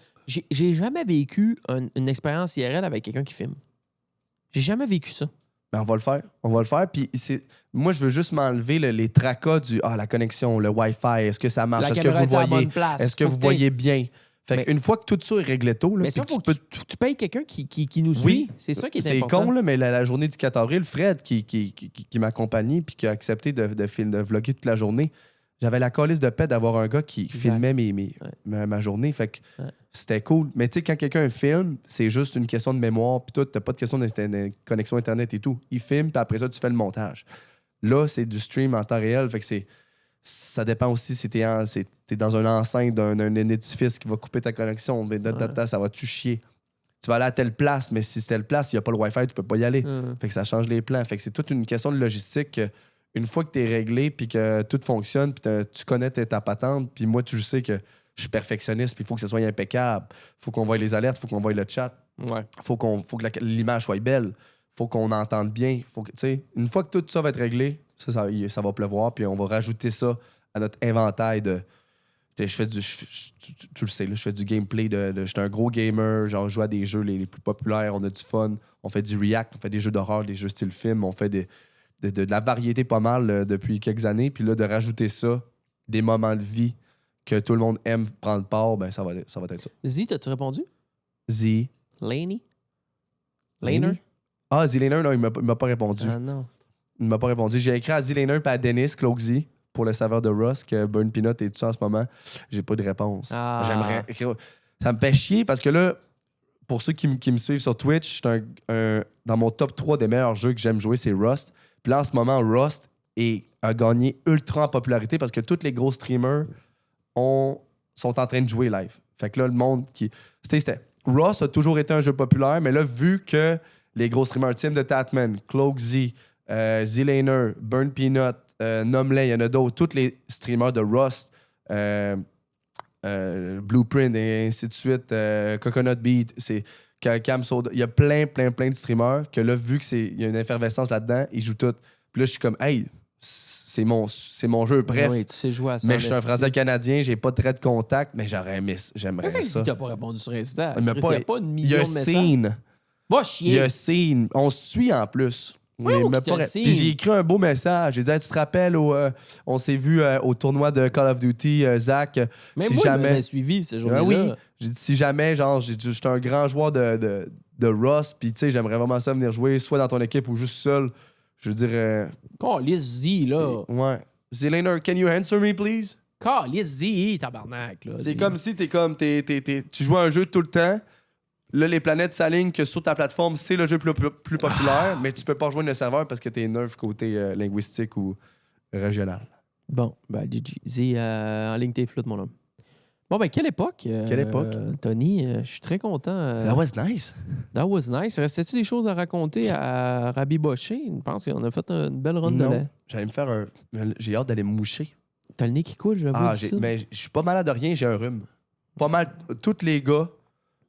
j'ai jamais vécu une expérience IRL avec quelqu'un qui filme. J'ai jamais vécu ça. Ben, on va le faire. On va le faire. Puis moi, je veux juste m'enlever les tracas du la connexion, le Wi-Fi. Est-ce que ça marche? La Est-ce que caméra vous est à la voyez? bonne place. Est-ce que Faut vous que voyez bien? Fait Mais- une fois que tout ça est réglé tôt, là, Mais ça, puis il faut que que tu payes quelqu'un qui nous suit. Oui. C'est ça qui est c'est important. con, là, mais la journée du 4 avril, Fred, qui m'accompagnait puis qui a accepté de vlogger toute la journée, j'avais la calice de paix d'avoir un gars qui Exact. filmait ma journée. Fait que c'était cool. Mais tu sais, quand quelqu'un filme, c'est juste une question de mémoire, puis tout, t'as pas de question de connexion Internet et tout. Il filme, puis après ça, tu fais le montage. Là, c'est du stream en temps réel. Fait que ça dépend aussi si t'es dans une enceinte d'un édifice qui va couper ta connexion. Mais ça va-tu chier? Tu vas aller à telle place, mais si c'est telle place, il n'y a pas le Wi-Fi, tu peux pas y aller. Fait que ça change les plans. Fait que c'est toute une question de logistique que une fois que tu es réglé puis que tout fonctionne, puis tu connais ta patente, puis moi, tu sais que je suis perfectionniste, puis il faut que ce soit impeccable. Il faut qu'on voie les alertes, il faut qu'on voie le chat. Ouais. Faut que l'image soit belle. Faut qu'on entende bien. Faut que, une fois que tout ça va être réglé, ça va pleuvoir, puis on va rajouter ça à notre inventaire de. Tu le sais, là, je fais du gameplay. Je suis un gros gamer. Genre, je joue à des jeux les plus populaires. On a du fun. On fait du React. On fait des jeux d'horreur, des jeux style film. On fait de la variété pas mal depuis quelques années. Puis là, de rajouter ça, des moments de vie que tout le monde aime prendre part, ben ça va être ça. Z, t'as-tu répondu? Z. Laney? Laner? Ah, Z-Laner, non, il m'a pas répondu. Ah non. Il m'a pas répondu. J'ai écrit à Z-Laner et à Dennis, Claude Z, pour le saveur de Rust, que Burn Peanut est tout ça en ce moment. J'ai pas de réponse. Ah. J'aimerais écrire. Ça me fait chier parce que là, pour ceux qui me suivent sur Twitch, je suis dans mon top 3 des meilleurs jeux que j'aime jouer, c'est Rust. Puis là, en ce moment, Rust a gagné ultra en popularité parce que tous les gros streamers sont en train de jouer live. Fait que là, le monde qui... Rust a toujours été un jeu populaire, mais là, vu que les gros streamers, Tim de Tatman, Cloak Z, Z-Laner, Burn Peanut, Nomley, il y en a d'autres, tous les streamers de Rust, Blueprint et ainsi de suite, Coconut Beat, c'est Cam Soda, il y a plein de streamers que là, vu qu'il y a une effervescence là-dedans, ils jouent tous. Puis là, je suis comme, hey, c'est mon jeu, bref. Oui, tu sais jouer à ça. Mais je suis un Français-Canadien, j'ai pas de trait de contact, mais j'aimerais ça. Si t'as pas répondu sur Insta, Il il n'y a pas une il y a million de messages. Scene. Va Il chier. y a Scene. On se suit en plus. Oui, Mais où il m'a que t'as pas- Scene? Puis j'ai écrit un beau message. J'ai dit, hey, tu te rappelles, on s'est vu au tournoi de Call of Duty, Zach. Mais si moi, jamais... je m'avais suivi ce jour-là. Ah oui. J'ai dit, si jamais, genre, je suis un grand joueur de Rust, puis tu sais, j'aimerais vraiment ça venir jouer, soit dans ton équipe ou juste seul. Je veux dire. Calisse Z, là. Ouais. Z-Laner, can you answer me, please? Calisse Z, tabarnak, là. C'est Z. comme si tu joues à un jeu tout le temps. Là, les planètes s'alignent que sur ta plateforme, c'est le jeu plus populaire, mais tu peux pas rejoindre le serveur parce que t'es nerf côté linguistique ou régional. Bon, ben, GG. Z, en ligne tes flûtes, mon homme. Bon, ben, quelle époque? Quelle époque? Tony, je suis très content. That was nice. That was nice. Restait-tu des choses à raconter à Rabbi Bochet? Je pense qu'on a fait une belle run de Non, lait. j'allais me faire j'ai hâte d'aller me moucher. T'as le nez qui coule, je vous Ah, dis ça. mais je suis pas malade de rien, j'ai un rhume. Pas mal. Tous les gars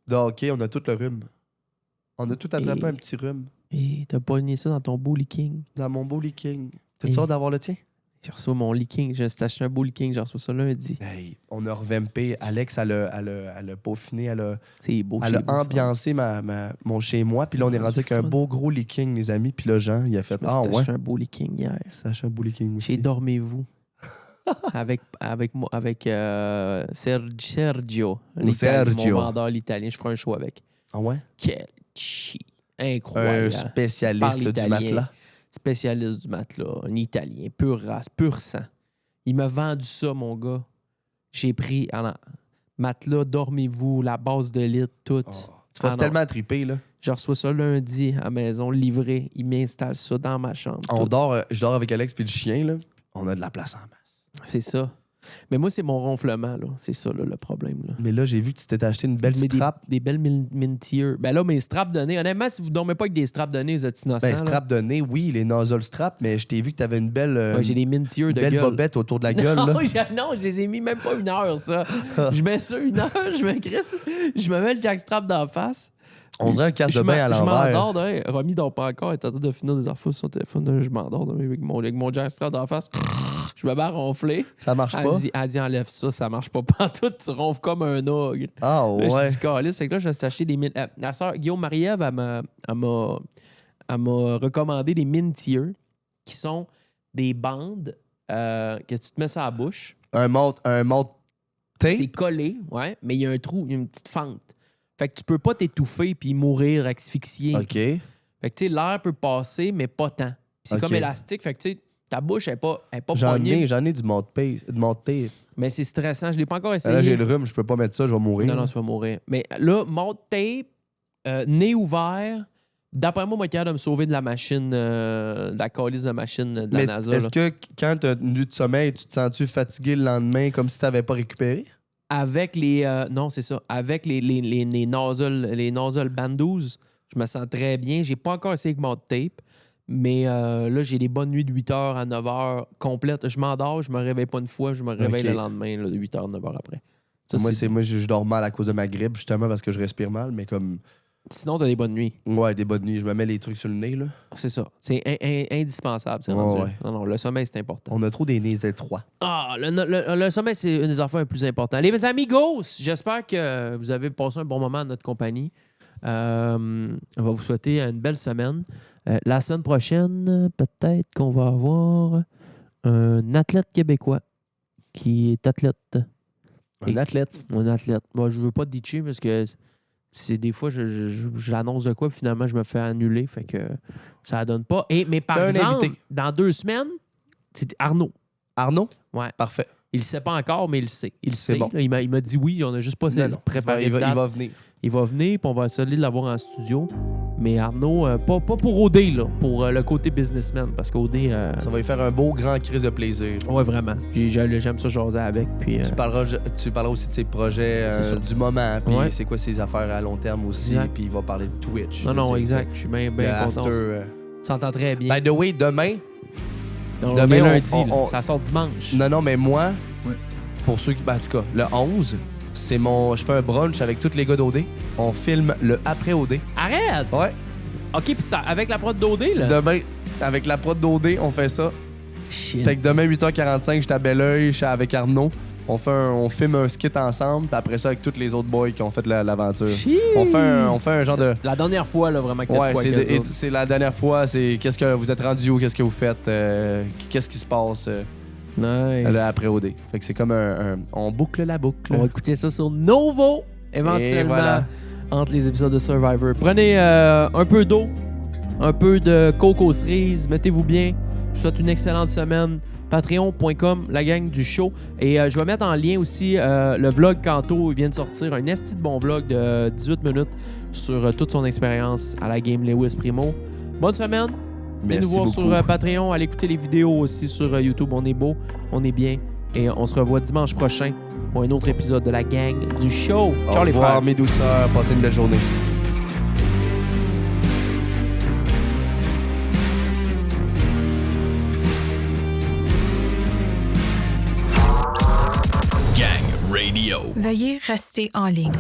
de hockey, on a tout le rhume. On a tout attrapé Et- un petit rhume. Et t'as pas nié ça dans ton beau leaking. Dans mon beau leaking. Et- T'as-tu hâte d'avoir le tien? J'ai reçu mon leaking. J'ai acheté un beau leaking. J'ai reçu ça lundi. Hey, on a revampé. Alex, elle a peaufiné, C'est beau elle chez a vous, ça. ambiancé mon chez-moi. Puis là, on est rendu avec un fun. beau gros leaking, les amis. Puis là, Jean, il a fait Je me ah suis ouais. acheté un beau leaking hier. Ça acheté un beau leaking aussi. Chez Dormez-vous. avec Sergio. Sergio. Mon vendeur l'italien. Je ferai un show avec. Ah ouais? Quel chi. Un Incroyable. spécialiste Parle du italien. matelas. Spécialiste du matelas. Un italien. Pure race. Pur sang. Il m'a vendu ça, mon gars. J'ai pris matelas, dormez-vous, la base de lit, tout. Tu vas Ah non. tellement triper, là. Je reçois ça lundi à la maison, livré. Il m'installe ça dans ma chambre. tout. Je dors avec Alex puis le chien, là. On a de la place en masse. C'est ça. Mais moi, c'est mon ronflement, là. C'est ça, là, le problème, là. Mais là, j'ai vu que tu t'étais acheté une belle Mais strap. des belles mintiers. Ben là, mes straps de nez. Honnêtement, si vous dormez pas avec des straps de nez, vous êtes innocents. Ben, strap de nez, oui, les nozzle straps, mais je t'ai vu que t'avais une belle, Ouais, j'ai des mintiers une de belle gueule. bobette autour de la gueule, Non, là. non, je les ai mis même pas une heure, ça. Je mets ça une heure, je me mets le jackstrap d'en face. On dirait un casque de bain à Je l'envers. m'endors, hein. Romy dort pas encore, elle est en train de finir des affaires sur son téléphone. Je m'endors avec mon jackstrap d'en face. Je me mets à ronfler. Ça marche pas? Elle dit enlève ça marche pas pantoute, tu ronfles comme un ogre. Ah Là, je ouais. dis calisse, fait que là, je me suis acheté des la sœur Guillaume Marie-Ève, elle m'a recommandé des mintiers qui sont des bandes que tu te mets ça à la bouche. Un mode C'est tape. collé, ouais, mais il y a un trou, il y a une petite fente. Fait que tu peux pas t'étouffer puis mourir asphyxié. OK. Fait que tu sais, l'air peut passer, mais pas tant. Puis c'est Ok. comme élastique, fait que tu sais, ta bouche elle est pas pognée. J'en ai du mode tape. Mais c'est stressant, je l'ai pas encore essayé. Là, j'ai le rhume, je peux pas mettre ça, je vais mourir. Non, tu vas mourir. Mais là, mode tape, nez ouvert, d'après moi, capable de me sauver de la machine, de la calice de la machine de la Mais NASA. est-ce là. que quand tu as une nuit de sommeil, tu te sens-tu fatigué le lendemain comme si tu n'avais pas récupéré? Avec les. Non, c'est ça. Avec les nozzle band 12, je me sens très bien. J'ai pas encore essayé avec mode tape. Mais là, j'ai des bonnes nuits de 8h à 9h complètes. Je m'endors, je me réveille pas une fois, je me réveille Ok. le lendemain, là, de 8h, 9h après. Ça, Moi, je dors mal à cause de ma grippe, justement, parce que je respire mal, mais comme... Sinon, t'as des bonnes nuits. Ouais, des bonnes nuits. Je me mets les trucs sur le nez, là. C'est ça. C'est indispensable, c'est Ouais, rendu. ouais. Non, le sommeil, c'est important. On a trop des nez étroits. Ah, le sommeil, c'est une des affaires les plus importantes. Les amigos, j'espère que vous avez passé un bon moment à notre compagnie. On va vous souhaiter une belle semaine. La semaine prochaine, peut-être qu'on va avoir un athlète québécois qui est athlète. Un athlète. Un athlète. Moi, je veux pas te ditcher parce que c'est des fois, je l'annonce de quoi, puis finalement, je me fais annuler. Fait que ça ne donne pas. Mais par T'as un exemple, invité. dans 2 semaines, c'est Arnaud. Arnaud? Ouais. Parfait. Il le sait pas encore, mais il le sait. Il le C'est sait. bon. Là, il m'a dit oui, on a juste pas préparé Il de date. va venir. Il va venir, puis on va essayer de l'avoir en studio. Mais Arnaud, pas pour OD, là, pour le côté businessman, parce qu'OD... Ça va lui faire un beau grand crise de plaisir. Ouais, vraiment. J'aime ça jaser avec, puis... Tu parleras aussi de ses projets C'est ça. du moment, puis Ouais. c'est quoi ses affaires à long terme aussi, Exact. puis il va parler de Twitch. Non, de exact. Je suis bien le content. after, On s'entend très bien. By the way, demain... on demain, est lundi, là. on- Ça sort dimanche. Non, mais moi, Ouais. pour ceux qui... Ben, en tout cas, le 11, c'est je fais un brunch avec tous les gars d'OD. On filme le après OD. Arrête! Ouais. OK, puis c'est avec la prod d'OD, là? Demain, avec la prod d'OD, on fait ça. Shit. Fait que demain, 8h45, je suis à Belleuil, je suis avec Arnaud. On filme un skit ensemble, puis après ça, avec tous les autres boys qui ont fait l'aventure. Shit. On fait un genre de... La dernière fois, là, vraiment, que t'as Ouais, de quoi avec eux autres. c'est la dernière fois, c'est qu'est-ce que vous êtes rendu où, qu'est-ce que vous faites, qu'est-ce qui se passe Nice. là, après OD. Fait que c'est comme on boucle la boucle. On va écouter ça sur Novo, éventuellement, Et voilà. entre les épisodes de Survivor. Prenez un peu d'eau, un peu de coco cerise, mettez-vous bien. Je vous souhaite une excellente semaine. Patreon.com, la gang du show. Et je vais mettre en lien aussi le vlog Kanto. Il vient de sortir un esti de bon vlog de 18 minutes sur toute son expérience à la Game Lewis Primo. Bonne semaine. Venez nous Merci voir beaucoup. sur Patreon. Allez écouter les vidéos aussi sur YouTube. On est beau, on est bien. Et on se revoit dimanche prochain pour un autre épisode de la gang du show. Ciao Au les revoir, frères. mes douceurs. Passez une belle journée. Gang Radio. Veuillez rester en ligne.